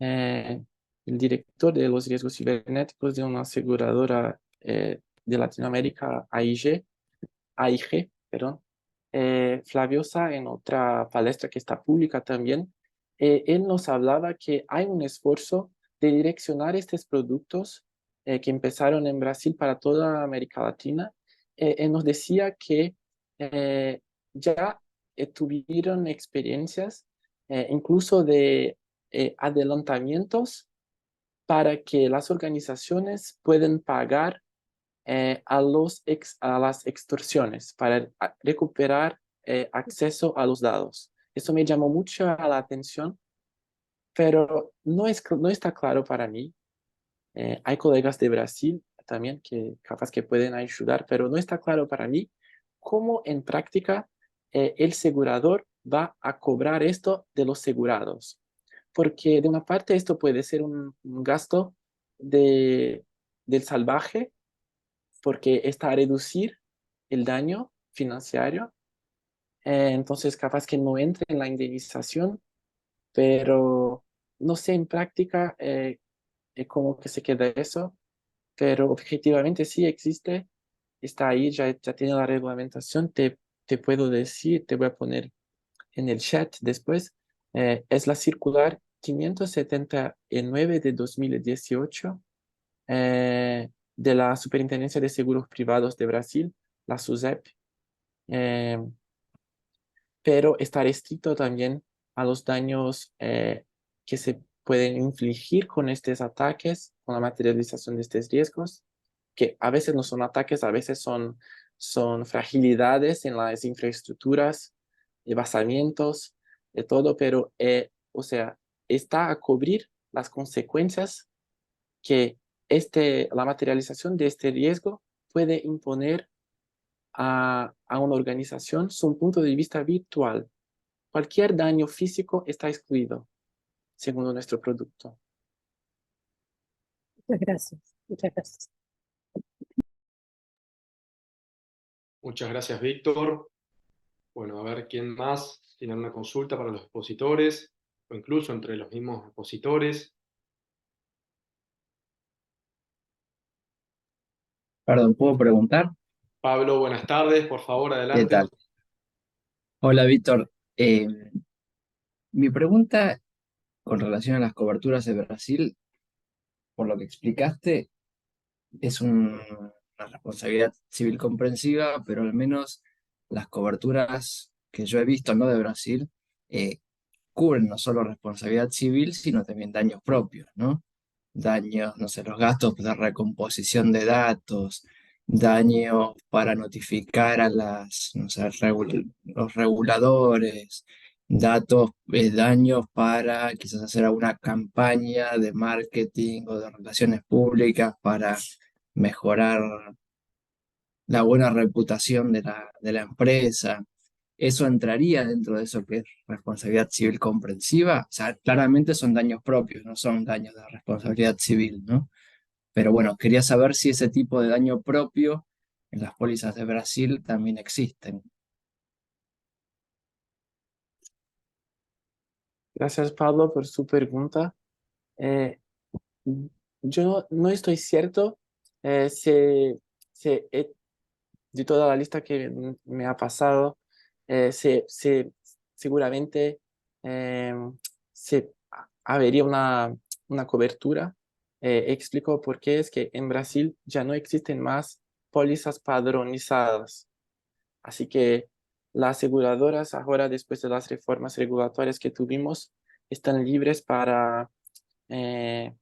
el director de los riesgos cibernéticos de una aseguradora de Latinoamérica, AIG, perdón, Flavio Sá, en otra palestra que está pública también. Él nos hablaba que hay un esfuerzo de direccionar estos productos que empezaron en Brasil para toda América Latina. Él nos decía que ya tuvieron experiencias incluso de adelantamientos para que las organizaciones puedan pagar a las extorsiones, para recuperar acceso a los datos. Eso me llamó mucho la atención, pero no está claro para mí. Hay colegas de Brasil también que capaz que pueden ayudar, pero no está claro para mí cómo en práctica el asegurador va a cobrar esto de los asegurados. Porque de una parte esto puede ser un gasto del salvaje, porque está a reducir el daño financiero. Entonces capaz que no entre en la indemnización, pero no sé en práctica cómo que se queda eso, pero objetivamente sí existe, está ahí, ya tiene la reglamentación, te puedo decir, te voy a poner en el chat después, es la circular 579 de 2018 de la Superintendencia de Seguros Privados de Brasil, la SUSEP, eh, pero está restricto también a los daños que se pueden infligir con estos ataques, con la materialización de estos riesgos, que a veces no son ataques, a veces son fragilidades en las infraestructuras, vazamientos, de todo, pero, o sea, está a cubrir las consecuencias que la materialización de este riesgo puede imponer a una organización su punto de vista virtual. Cualquier daño físico está excluido, según nuestro producto. Muchas gracias, muchas gracias. Muchas gracias, Víctor. Bueno, a ver quién más tiene una consulta para los expositores, o incluso entre los mismos expositores. Perdón, ¿puedo preguntar? Pablo, buenas tardes, por favor, ¿Qué adelante. tal? Hola, Víctor. Mi pregunta con relación a las coberturas de Brasil, por lo que explicaste, es una responsabilidad civil comprensiva, pero al menos las coberturas que yo he visto, no de Brasil, eh, cubren no solo responsabilidad civil, sino también daños propios, ¿no? Daños, no sé, los gastos de recomposición de datos, daños para notificar a no sé, los reguladores, daños para quizás hacer alguna campaña de marketing o de relaciones públicas para mejorar la buena reputación de la empresa. ¿Eso entraría dentro de eso que es responsabilidad civil comprensiva? O sea, claramente son daños propios, no son daños de responsabilidad civil, ¿no? Pero bueno, quería saber si ese tipo de daño propio en las pólizas de Brasil también existen. Gracias, Pablo, por su pregunta. Eh, yo no estoy cierto si de toda la lista que me ha pasado, seguramente eh, habría una cobertura. Explico por qué es que en Brasil ya no existen más pólizas padronizadas. Así que las aseguradoras ahora, después de las reformas regulatorias que tuvimos, están libres para eh,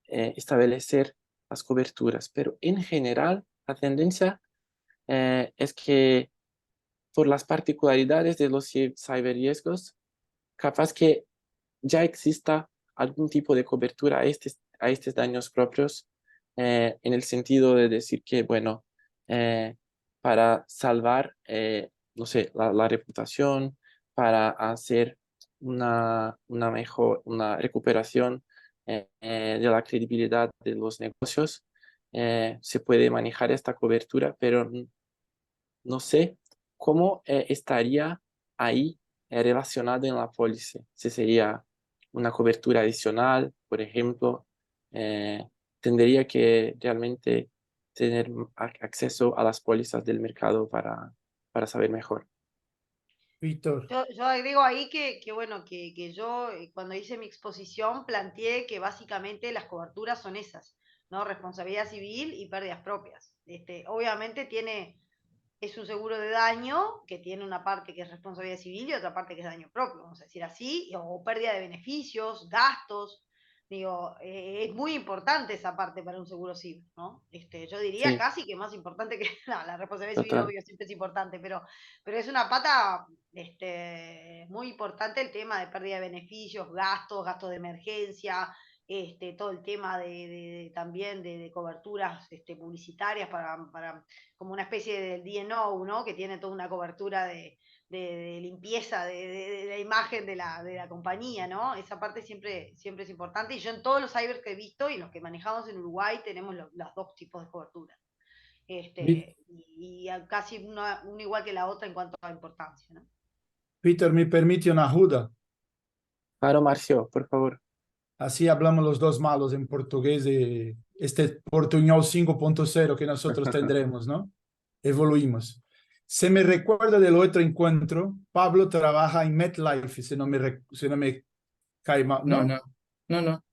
establecer las coberturas. Pero en general, la tendencia es que por las particularidades de los ciberriesgos, capaz que ya exista algún tipo de cobertura a estos daños propios, en el sentido de decir que, bueno, para salvar, no sé, la reputación, para hacer una recuperación de la credibilidad de los negocios, se puede manejar esta cobertura, pero no sé cómo estaría ahí relacionado en la póliza. Si sería una cobertura adicional, por ejemplo, eh, tendría que realmente tener acceso a las pólizas del mercado para saber mejor. Víctor, Yo agrego ahí bueno, que yo cuando hice mi exposición planteé que básicamente las coberturas son esas, ¿no? Responsabilidad civil y pérdidas propias. Obviamente es un seguro de daño que tiene una parte que es responsabilidad civil y otra parte que es daño propio, vamos a decir así, o pérdida de beneficios, gastos, Digo, es muy importante esa parte para un seguro civil, ¿no? Yo diría Sí, casi que más importante que la responsabilidad civil, total. obvio, siempre es importante, pero es una pata muy importante el tema de pérdida de beneficios, gastos de emergencia, todo el tema también de coberturas publicitarias para como una especie del D&O, ¿no? Que tiene toda una cobertura de limpieza de la imagen de la compañía, ¿no? Esa parte siempre es importante y yo en todos los cybers que he visto y los que manejamos en Uruguay tenemos los dos tipos de cobertura. Vi- Y casi una igual que la otra en cuanto a importancia, ¿no? Peter, ¿me permite una ajuda? Claro, Marcio, por favor. Así hablamos los dos malos en portugués de este portuñol 5.0 que nosotros tendremos, ¿no? Evoluimos. Se me recuerda del otro encuentro, Pablo trabaja en MetLife, si no me cae mal, No, ¿no? no, no, no.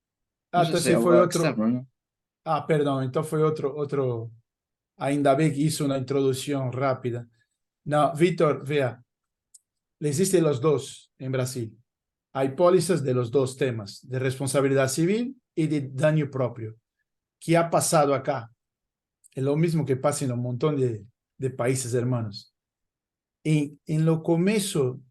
Ah, Yo soy entonces fue abogado otro, externo, ¿no? ah, perdón, entonces fue otro, ainda bem que hizo una introducción rápida. No, Víctor, vea, existen los dos en Brasil. Hay pólizas de los dos temas, de responsabilidad civil y de daño propio. ¿Qué ha pasado acá? Es lo mismo que pasa en un montón de países hermanos. En lo comienzo,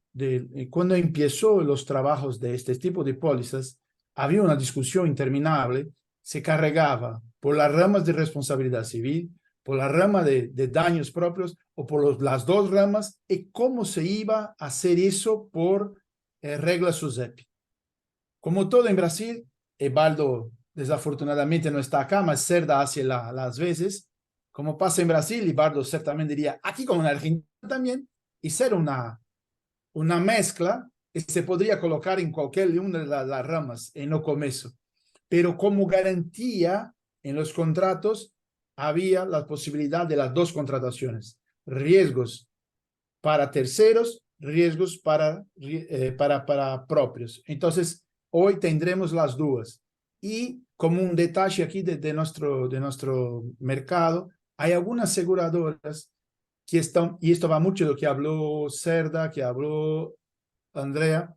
cuando empezó los trabajos de este tipo de pólizas, había una discusión interminable, se cargaba por las ramas de responsabilidad civil, por la rama de daños propios o por las dos ramas, y cómo se iba a hacer eso por reglas SUSEP. Como todo en Brasil, Evaldo desafortunadamente no está acá, mas Cerda hace las veces. Como pasa en Brasil, Evaldo certamente diría, aquí como en Argentina también, y ser una mezcla que se podría colocar en cualquier una de las ramas en lo comienzo. Pero como garantía en los contratos había la posibilidad de las dos contrataciones, riesgos para terceros, riesgos para propios. Entonces, hoy tendremos las dos. Y como un detalle aquí de nuestro mercado, hay algunas aseguradoras que están, y esto va mucho de lo que habló Cerda, que habló Andrea,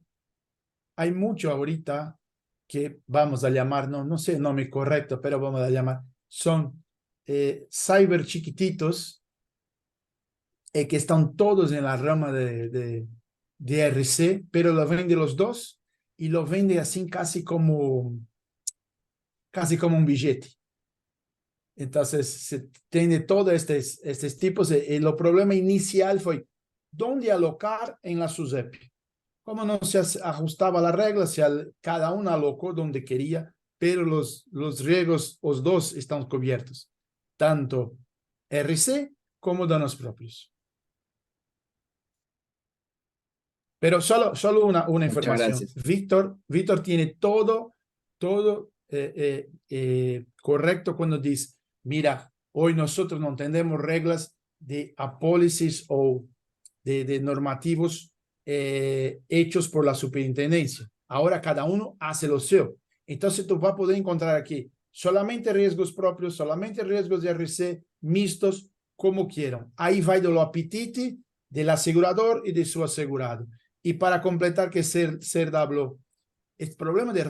hay mucho ahorita que vamos a llamar, no sé el nombre correcto, pero vamos a llamar, son cyber chiquititos que están todos en la rama de RC, pero lo vende los dos y lo vende así casi como un billete. Entonces, se tiene todos estos tipos. Y el problema inicial fue, ¿dónde alocar en la SUSEP? Como no se ajustaba la regla, cada uno alocó donde quería, pero los riesgos, los dos están cubiertos, tanto RC como daños propios. Pero solo una Muchas información. gracias. Víctor tiene todo correcto cuando dice, mira, hoy nosotros no tenemos reglas de apólisis o de normativos hechos por la superintendencia. Ahora cada uno hace lo suyo. Entonces tú vas a poder encontrar aquí solamente riesgos propios, solamente riesgos de RC mixtos, como quieran. Ahí va de lo apetite del asegurador y de su asegurado. Y para completar que Cerda habló, el problema de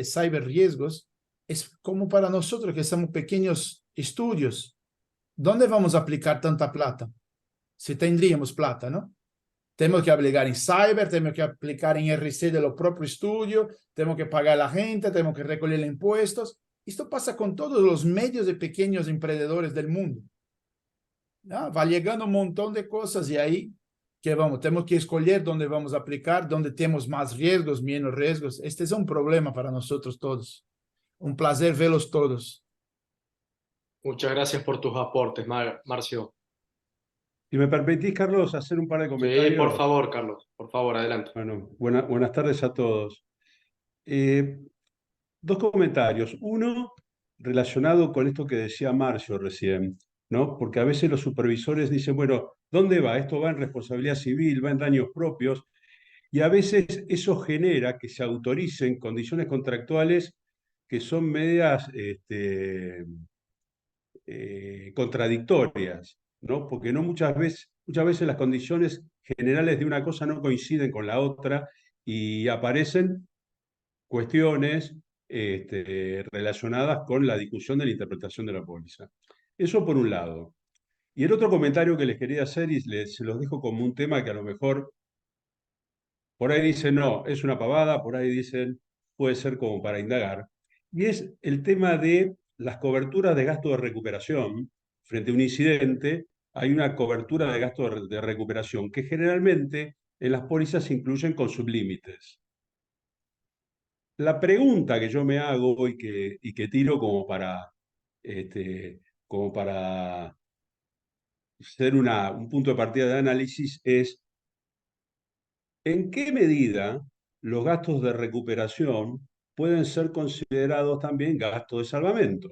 cyber riesgos es como para nosotros que somos pequeños estudios. ¿Dónde vamos a aplicar tanta plata? Si tendríamos plata, ¿no? Tenemos que aplicar en cyber, tenemos que aplicar en RC de los propios estudios, tenemos que pagar a la gente, tenemos que recoger impuestos. Esto pasa con todos los medios de pequeños emprendedores del mundo. ¿No? Va llegando un montón de cosas y ahí que vamos, tenemos que escoger dónde vamos a aplicar, dónde tenemos más riesgos, menos riesgos. Este es un problema para nosotros todos. Un placer verlos todos. Muchas gracias por tus aportes, Marcio. Si me permitís, Carlos, hacer un par de Sí, por comentarios. favor, Carlos, por favor, adelante. Bueno, buenas tardes a todos. Dos comentarios. Uno, relacionado con esto que decía Marcio recién, ¿no? Porque a veces los supervisores dicen, bueno, ¿dónde va? Esto va en responsabilidad civil, va en daños propios, y a veces eso genera que se autoricen condiciones contractuales que son medias contradictorias, ¿no? Porque no muchas veces las condiciones generales de una cosa no coinciden con la otra y aparecen cuestiones relacionadas con la discusión de la interpretación de la póliza. Eso por un lado. Y el otro comentario que les quería hacer, y se los dejo como un tema que a lo mejor por ahí dicen, no, es una pavada, por ahí dicen, puede ser como para indagar, y es el tema de las coberturas de gasto de recuperación. Frente a un incidente, hay una cobertura de gasto de recuperación que generalmente en las pólizas se incluyen con sublímites. La pregunta que yo me hago y que tiro como para ser un punto de partida de análisis es, ¿en qué medida los gastos de recuperación pueden ser considerados también gastos de salvamento?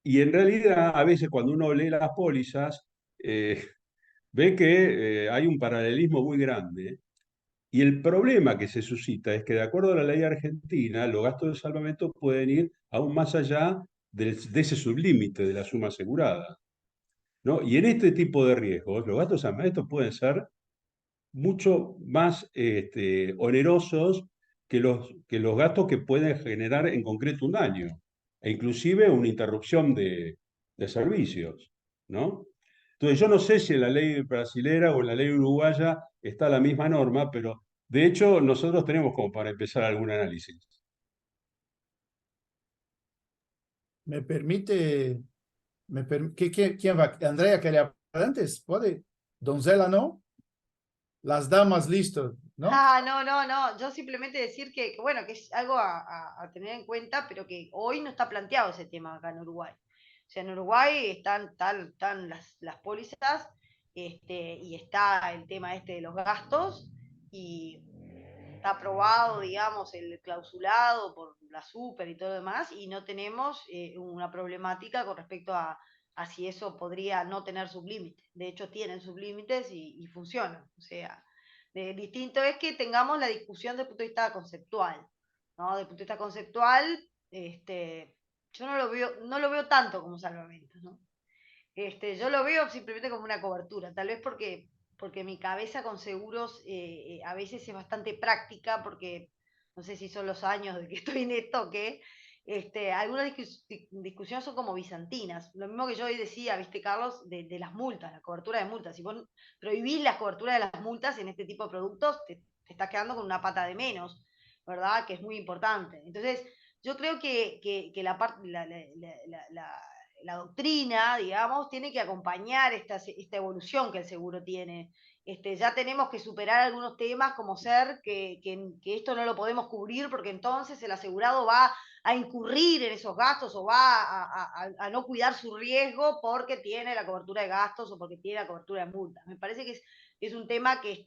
Y en realidad, a veces cuando uno lee las pólizas, ve que hay un paralelismo muy grande. Y el problema que se suscita es que, de acuerdo a la ley argentina, los gastos de salvamento pueden ir aún más allá de ese sublímite de la suma asegurada, ¿no? Y en este tipo de riesgos, los gastos de salvamento pueden ser mucho más onerosos que los gastos que pueden generar en concreto un daño, e inclusive una interrupción de servicios, ¿no? Entonces, yo no sé si en la ley brasilera o en la ley uruguaya está la misma norma, pero de hecho nosotros tenemos como para empezar algún análisis. Me permite, ¿quién va? Andrea, ¿quería hablar antes? ¿Puede? Donzela, ¿no? Las damas, listo, ¿no? No. Yo simplemente decir que, bueno, que es algo a tener en cuenta, pero que hoy no está planteado ese tema acá en Uruguay. O sea, en Uruguay están las pólizas, y está el tema de los gastos, y está aprobado, digamos, el clausulado por la super y todo lo demás, y no tenemos una problemática con respecto a si eso podría no tener sublímites. De hecho, tienen sublímites y funcionan. O sea, distinto es que tengamos la discusión desde el punto de vista conceptual, ¿no? Desde el punto de vista conceptual, yo no lo veo tanto como salvamento, ¿no? Yo lo veo simplemente como una cobertura, tal vez porque mi cabeza con seguros a veces es bastante práctica, porque no sé si son los años de que estoy en esto o qué, algunas discusiones son como bizantinas. Lo mismo que yo hoy decía, viste, Carlos, de las multas, la cobertura de multas. Si vos prohibís la cobertura de las multas en este tipo de productos, te estás quedando con una pata de menos, ¿verdad? Que es muy importante. Entonces, yo creo que la doctrina, digamos, tiene que acompañar esta evolución que el seguro tiene. Ya tenemos que superar algunos temas como ser que esto no lo podemos cubrir porque entonces el asegurado va a incurrir en esos gastos o va a no cuidar su riesgo porque tiene la cobertura de gastos o porque tiene la cobertura de multas. Me parece que es un tema que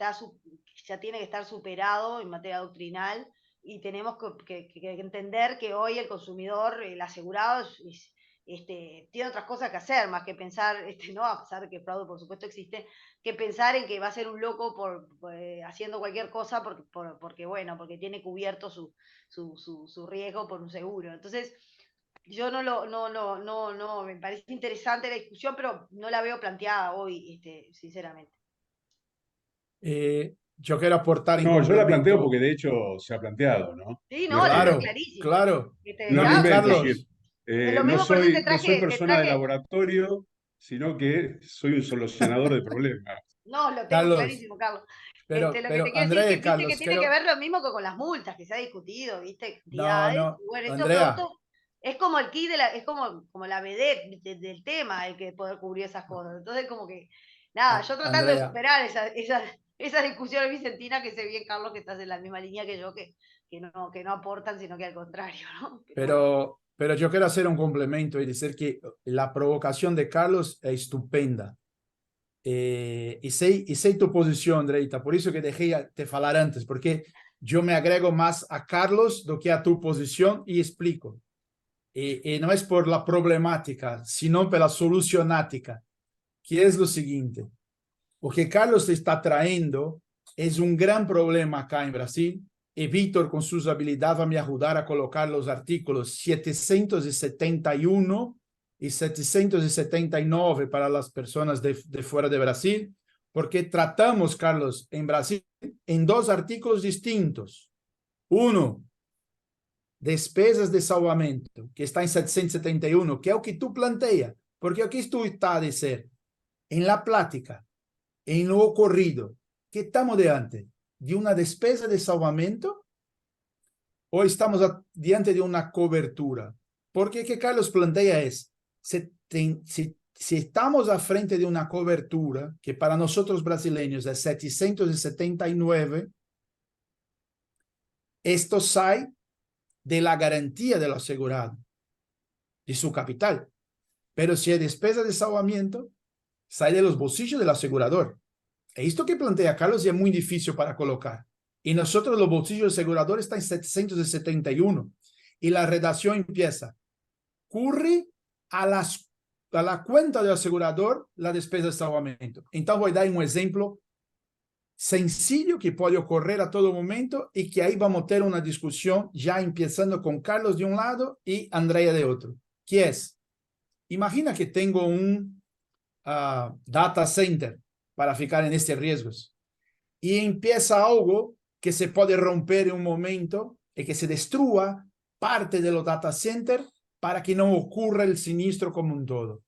ya tiene que estar superado en materia doctrinal, y tenemos que entender que hoy el consumidor, el asegurado, tiene otras cosas que hacer, más que pensar, no, a pesar de que el fraude por supuesto existe, que pensar en que va a ser un loco haciendo cualquier cosa porque tiene cubierto su riesgo por un seguro. Entonces, yo no, me parece interesante la discusión, pero no la veo planteada hoy, sinceramente. Yo quiero aportar en No, yo la planteo complemento. porque de hecho se ha planteado, ¿no? Sí, No no, es lo que- veo Claro, clarísimo. claro. no No, lo invento, es Carlos, decir, Es lo no mismo, por eso no soy te persona de traje. laboratorio, sino que soy un solucionador de problemas. No, lo tengo Carlos, clarísimo, Carlos. Lo que te pero quiero decir es Andrea que y viste que Carlos, tiene que quiero... ver lo mismo que con las multas que se ha discutido, viste, No, cantidades. no, Y bueno, esos Andrea, productos es como el kit es como la vedette del tema, el que poder cubrir esas cosas. Entonces, como que, nada, yo tratando de Andrea, superar esa discusión vicentina, que sé bien, Carlos, que estás en la misma línea que yo, que no aportan, sino que al contrario, ¿no? Pero bueno. pero yo quiero hacer un complemento y decir que la provocación de Carlos es estupenda. Y sei tu posición, Andreita, por eso que dejé te falar antes, porque yo me agrego más a Carlos do que a tu posición y explico. Y no es por la problemática, sino por la solucionática, que es lo siguiente. O que Carlos te está trayendo es un gran problema acá en Brasil, y Víctor con sus habilidades va a me ayudar a colocar los artículos 771 y 779 para las personas de fuera de Brasil, porque tratamos, Carlos, en Brasil en dos artículos distintos. Uno, despesas de salvamento, que está en 771, que es lo que tú planteas, porque aquí tú estás de ser, en la plática, en lo ocurrido, ¿qué estamos delante? ¿De una despesa de salvamento o estamos diante de una cobertura? Porque que Carlos plantea es, si estamos a frente de una cobertura, que para nosotros brasileños es 779, esto sale de la garantía del asegurado, de su capital. Pero si hay despesa de salvamento, sale de los bolsillos del asegurador. Esto que plantea Carlos es muy difícil para colocar. Y nosotros los bolsillos del asegurador están en 771. Y la redacción empieza, curre a la cuenta del asegurador la despesa de salvamento. Entonces voy a dar un ejemplo sencillo que puede ocurrir a todo momento y que ahí vamos a tener una discusión ya empezando con Carlos de un lado y Andrea de otro. Que es, imagina que tengo un data center para ficar en estos riesgos y empieza algo que se puede romper en un momento y que se destruya parte de los data centers para que no ocurra el siniestro como un todo.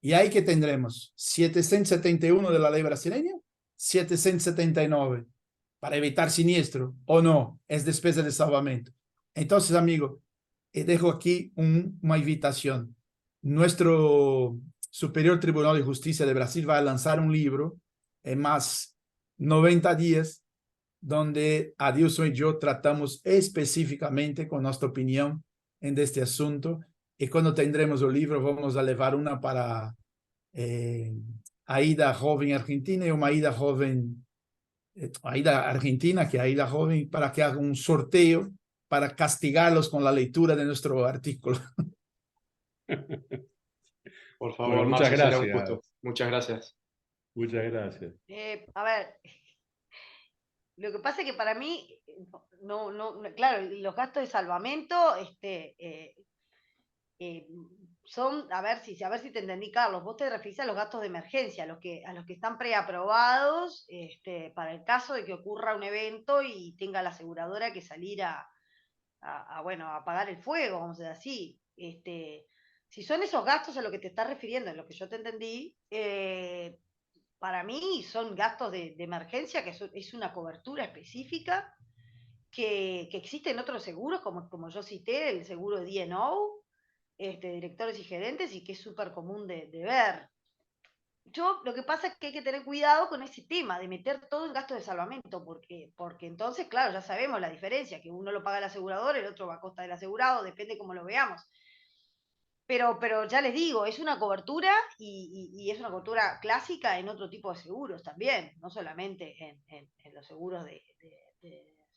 Y ahí que tendremos 771 de la ley brasileña, 779 para evitar siniestro, o no, es despesa de salvamento. Entonces, amigo, dejo aquí una invitación. Nuestro Superior Tribunal de Justicia de Brasil va a lanzar un libro en más 90 días, donde Adilson y yo tratamos específicamente con nuestra opinión en este asunto. Y cuando tendremos el libro, vamos a llevar una para Aida Joven Argentina y una Aida Joven, Aida Argentina, que Aida Joven, para que haga un sorteo para castigarlos con la lectura de nuestro artículo. Por favor, Bueno, muchas Marcio, será un gracias. gusto. Muchas gracias. Muchas gracias. A ver, lo que pasa es que para mí, claro, los gastos de salvamento son, a ver si te entendí, Carlos, vos te referís a los gastos de emergencia, a los que están preaprobados para el caso de que ocurra un evento y tenga la aseguradora que salir a apagar el fuego, vamos a decir así. Si son esos gastos a los que te estás refiriendo, en lo que yo te entendí, para mí son gastos de emergencia, que es una cobertura específica que existe en otros seguros, como yo cité, el seguro D&O, directores y gerentes, y que es súper común de ver. Lo que pasa es que hay que tener cuidado con ese tema de meter todo en gastos de salvamento, porque entonces, claro, ya sabemos la diferencia, que uno lo paga el asegurador, el otro va a costa del asegurado, depende cómo lo veamos. Pero ya les digo, es una cobertura y es una cobertura clásica en otro tipo de seguros también, no solamente en los seguros de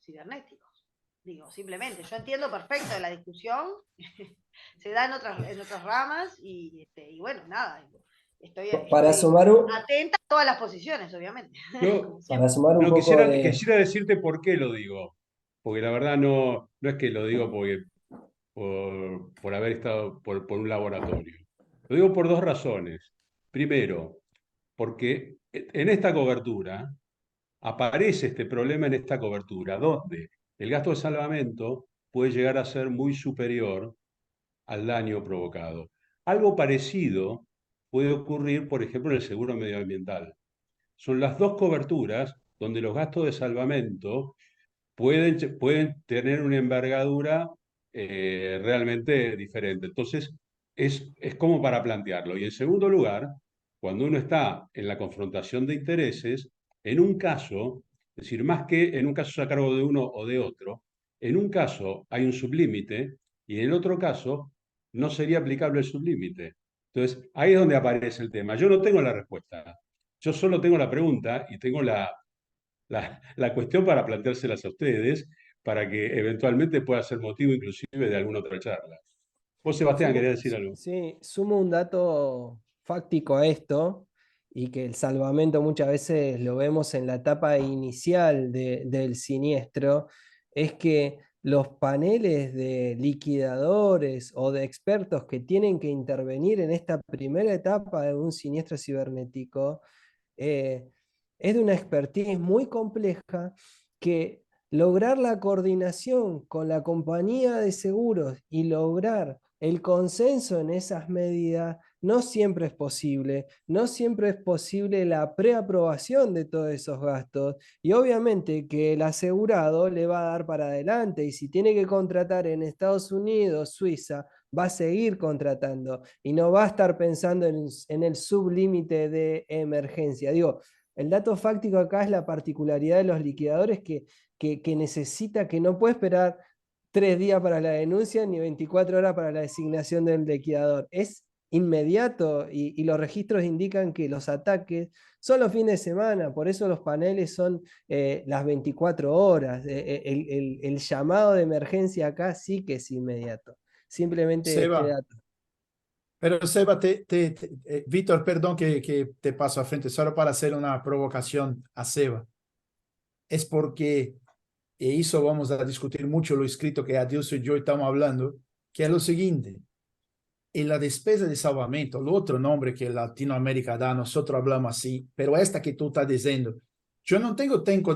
cibernéticos. Digo, simplemente, yo entiendo perfecto la discusión, se da en otras ramas y bueno, nada, estoy atenta a todas las posiciones, obviamente. Para sumar un poco quisiera decirte por qué lo digo, porque la verdad no es que lo digo por haber estado por un laboratorio. Lo digo por dos razones. Primero, porque en esta cobertura aparece este problema en esta cobertura, donde el gasto de salvamento puede llegar a ser muy superior al daño provocado. Algo parecido puede ocurrir, por ejemplo, en el seguro medioambiental. Son las dos coberturas donde los gastos de salvamento pueden tener una envergadura realmente diferente. Entonces, es como para plantearlo. Y en segundo lugar, cuando uno está en la confrontación de intereses, en un caso, es decir, más que en un caso a cargo de uno o de otro, en un caso hay un sublímite y en el otro caso no sería aplicable el sublímite. Entonces, ahí es donde aparece el tema. Yo no tengo la respuesta. Yo solo tengo la pregunta y tengo la cuestión para planteárselas a ustedes, para que eventualmente pueda ser motivo inclusive de alguna otra charla. Vos, Sebastián, querías decir algo. Sí, sumo un dato fáctico a esto, y que el salvamento muchas veces lo vemos en la etapa inicial del siniestro, es que los paneles de liquidadores o de expertos que tienen que intervenir en esta primera etapa de un siniestro cibernético es de una expertise muy compleja, que lograr la coordinación con la compañía de seguros y lograr el consenso en esas medidas no siempre es posible, no siempre es posible la preaprobación de todos esos gastos y obviamente que el asegurado le va a dar para adelante y si tiene que contratar en Estados Unidos, Suiza, va a seguir contratando y no va a estar pensando en el sublímite de emergencia. Digo, el dato fáctico acá es la particularidad de los liquidadores que necesita, que no puede esperar 3 días para la denuncia ni 24 horas para la designación del liquidador. Es inmediato y los registros indican que los ataques son los fines de semana, por eso los paneles son las 24 horas. El llamado de emergencia acá sí que es inmediato. Simplemente este Seba, dato. pero Seba, Víctor, perdón que te paso a frente, solo para hacer una provocación a Seba. Es porque eso vamos a discutir mucho lo escrito que Adilson y yo estamos hablando, que es lo siguiente. En la despesa de salvamento, el otro nombre que Latinoamérica da, nosotros hablamos así, pero esta que tú estás diciendo, yo no tengo tiempo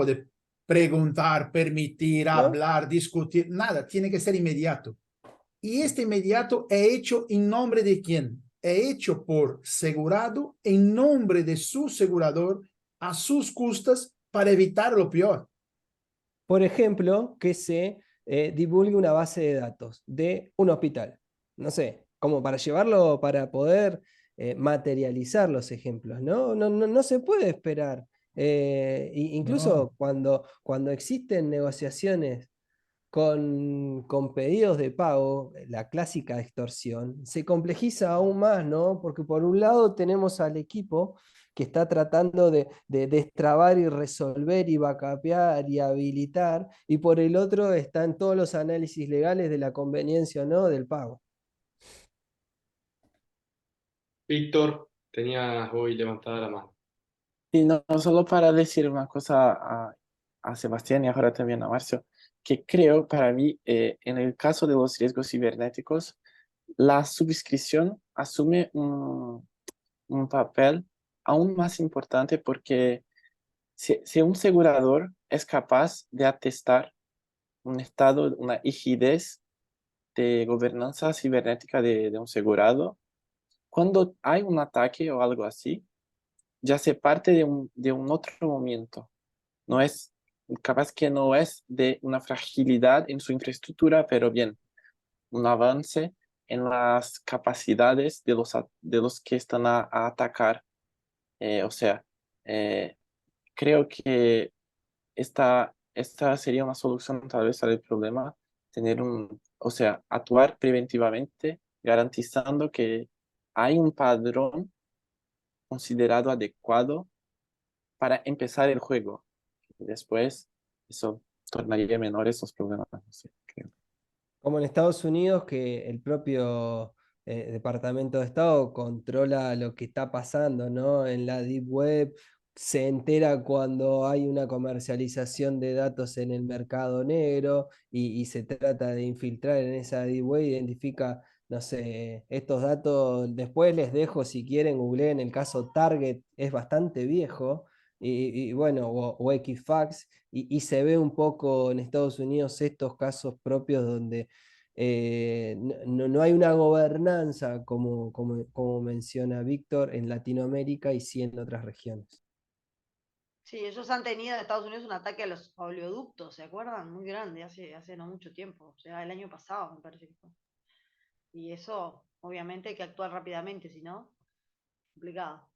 de preguntar, permitir, ¿No? hablar, discutir, nada, tiene que ser inmediato. Y este inmediato es hecho en nombre de quién? Es hecho por segurado en nombre de su asegurador a sus costas para evitar lo peor. Por ejemplo, que se divulgue una base de datos de un hospital. No sé, como para llevarlo, para poder materializar los ejemplos, ¿no? No se puede esperar. No. Incluso cuando existen negociaciones con pedidos de pago, la clásica extorsión, se complejiza aún más, ¿no? Porque por un lado tenemos al equipo que está tratando de destrabar y resolver y backupear y habilitar, y por el otro están todos los análisis legales de la conveniencia o no del pago. Víctor, tenías hoy levantada la mano. Y no, no solo para decir una cosa a Sebastián y ahora también a Marcio, que creo para mí, en el caso de los riesgos cibernéticos, la subscripción asume un papel aún más importante porque si un asegurador es capaz de atestar un estado, una rigidez de gobernanza cibernética de un asegurado, cuando hay un ataque o algo así, ya se parte de un otro momento. No es, capaz que no es de una fragilidad en su infraestructura, pero bien, un avance en las capacidades de los que están a atacar. O sea, eh, creo que esta sería una solución tal vez al problema, o sea, actuar preventivamente, garantizando que hay un padrón considerado adecuado para empezar el juego. Y después, eso tornaría menores los problemas. No sé, creo. Como en Estados Unidos, que el propio Departamento de Estado controla lo que está pasando, ¿no? En la Deep Web, se entera cuando hay una comercialización de datos en el mercado negro y se trata de infiltrar en esa Deep Web, identifica, no sé, estos datos, después les dejo si quieren, googleen el caso Target, es bastante viejo, y bueno, o Equifax, y se ve un poco en Estados Unidos estos casos propios donde no hay una gobernanza, como menciona Víctor, en Latinoamérica y sí en otras regiones. Sí, ellos han tenido en Estados Unidos un ataque a los oleoductos, ¿se acuerdan? Muy grande, hace no mucho tiempo, o sea, el año pasado me parece que fue. Y eso, obviamente, hay que actuar rápidamente, si no, complicado.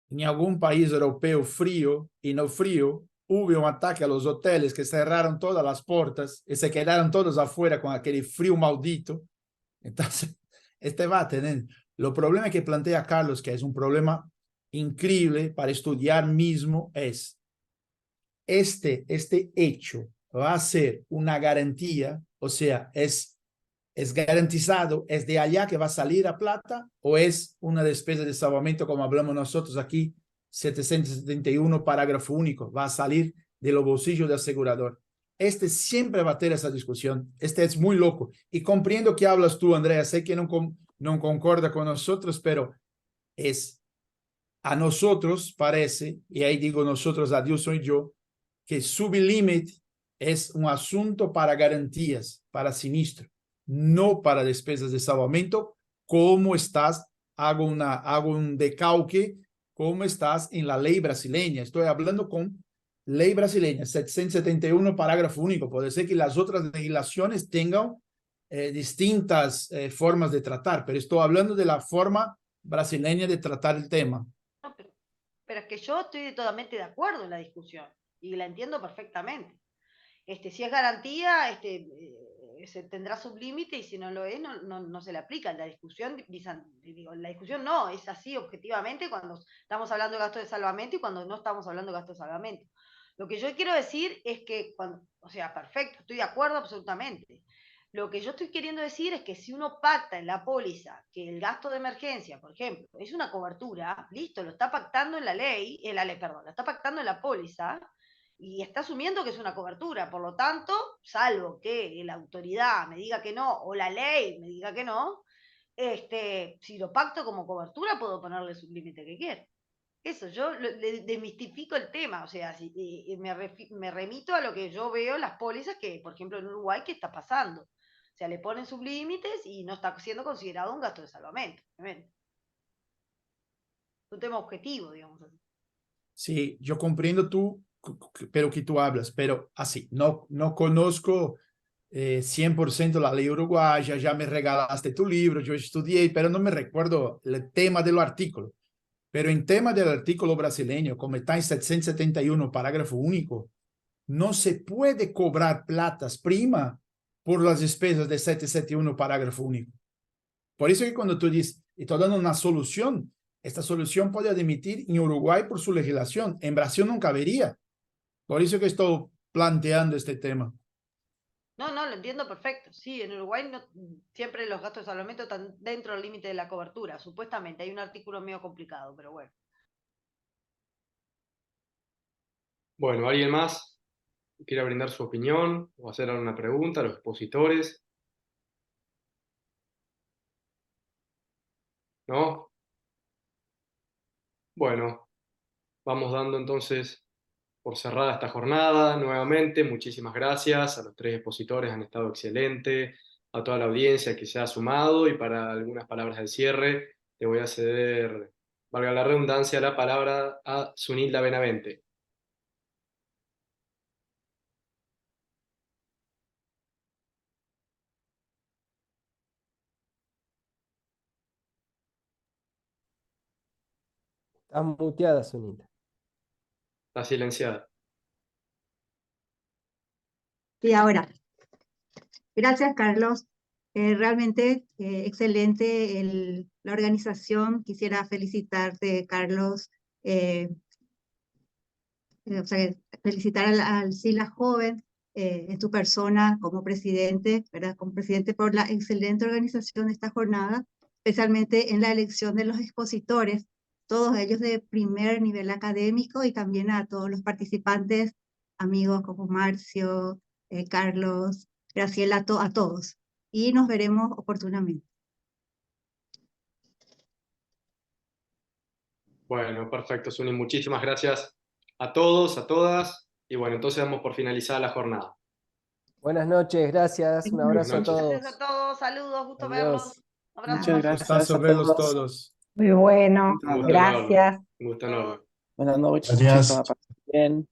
En algún país europeo frío y no frío, hubo un ataque a los hoteles que cerraron todas las puertas y se quedaron todos afuera con aquel frío maldito. Entonces, este va a tener, lo problema que plantea Carlos, que es un problema increíble para estudiar mismo, es este hecho va a ser una garantía, o sea, es garantizado, es de allá que va a salir a plata o es una despesa de salvamento como hablamos nosotros aquí, 771 parágrafo único, va a salir de los bolsillos del asegurador. Este siempre va a tener esa discusión. Este es muy loco. Y comprendo que hablas tú, Andrea. Sé que no concorda con nosotros, pero es a nosotros parece, y ahí digo nosotros, a Dios soy yo, que sublímite es un asunto para garantías, para sinistro, no para despesas de salvamento, como estás, hago un decalque, como estás en la ley brasileña. Estoy hablando con ley brasileña, 771, parágrafo único. Puede ser que las otras legislaciones tengan distintas formas de tratar, pero estoy hablando de la forma brasileña de tratar el tema. No, pero es que yo estoy totalmente de acuerdo en la discusión y la entiendo perfectamente. Si es garantía, se tendrá su límite, y si no lo es, no se le aplica. La discusión, la discusión no, es así objetivamente cuando estamos hablando de gasto de salvamento y cuando no estamos hablando de gasto de salvamento. Lo que yo quiero decir es que, o sea, perfecto, estoy de acuerdo absolutamente. Lo que yo estoy queriendo decir es que si uno pacta en la póliza que el gasto de emergencia, por ejemplo, es una cobertura, listo, lo está pactando en la ley, perdón, lo está pactando en la póliza, y está asumiendo que es una cobertura. Por lo tanto, salvo que la autoridad me diga que no, o la ley me diga que no, si lo pacto como cobertura, puedo ponerle su límite que quiera. Eso, yo le desmistifico el tema, o sea, me remito a lo que yo veo en las pólizas que, por ejemplo, en Uruguay, ¿qué está pasando? O sea, le ponen sublímites y no está siendo considerado un gasto de salvamento. Es un tema objetivo, digamos así. Sí, yo comprendo pero que tú hablas, pero así, no conozco 100% la ley uruguaya, ya me regalaste tu libro, yo estudié, pero no me recuerdo el tema del artículo. Pero en tema del artículo brasileño, como está en 771, parágrafo único, no se puede cobrar platas prima por las despesas de 771, parágrafo único. Por eso que cuando tú dices, estoy dando una solución, esta solución puede admitir en Uruguay por su legislación, en Brasil no cabería. Por eso que estoy planteando este tema. No, lo entiendo perfecto. Sí, en Uruguay siempre los gastos de salvamento están dentro del límite de la cobertura. Supuestamente hay un artículo medio complicado, pero bueno. Bueno, ¿alguien más quiere brindar su opinión o hacer alguna pregunta a los expositores? ¿No? Bueno, vamos dando entonces por cerrada esta jornada. Nuevamente, muchísimas gracias a los tres expositores, han estado excelentes, a toda la audiencia que se ha sumado, y para algunas palabras de cierre le voy a ceder, valga la redundancia, la palabra a Zunilda Benavente. Estás muteada, Zunilda. Está silenciada. Y ahora, gracias, Carlos. Realmente excelente la organización. Quisiera felicitarte, Carlos. O sea, felicitar al SILA joven en tu persona como presidente, ¿verdad? Como presidente por la excelente organización de esta jornada, especialmente en la elección de los expositores, todos ellos de primer nivel académico, y también a todos los participantes, amigos como Marcio, Carlos, Graciela, a todos. Y nos veremos oportunamente. Bueno, perfecto, Zuni. Muchísimas gracias a todos, a todas. Y bueno, entonces damos por finalizada la jornada. Buenas noches, gracias. Un abrazo a Buenas noches. todos. Gracias a todos, saludos, gusto Adiós. verlos. Abrazo. Muchas gracias Gustazo a verlos todos. todos. Muy bueno, Un gusto gracias. enorme. Un gusto enorme. Buenas noches, Gracias. que la pasen bien.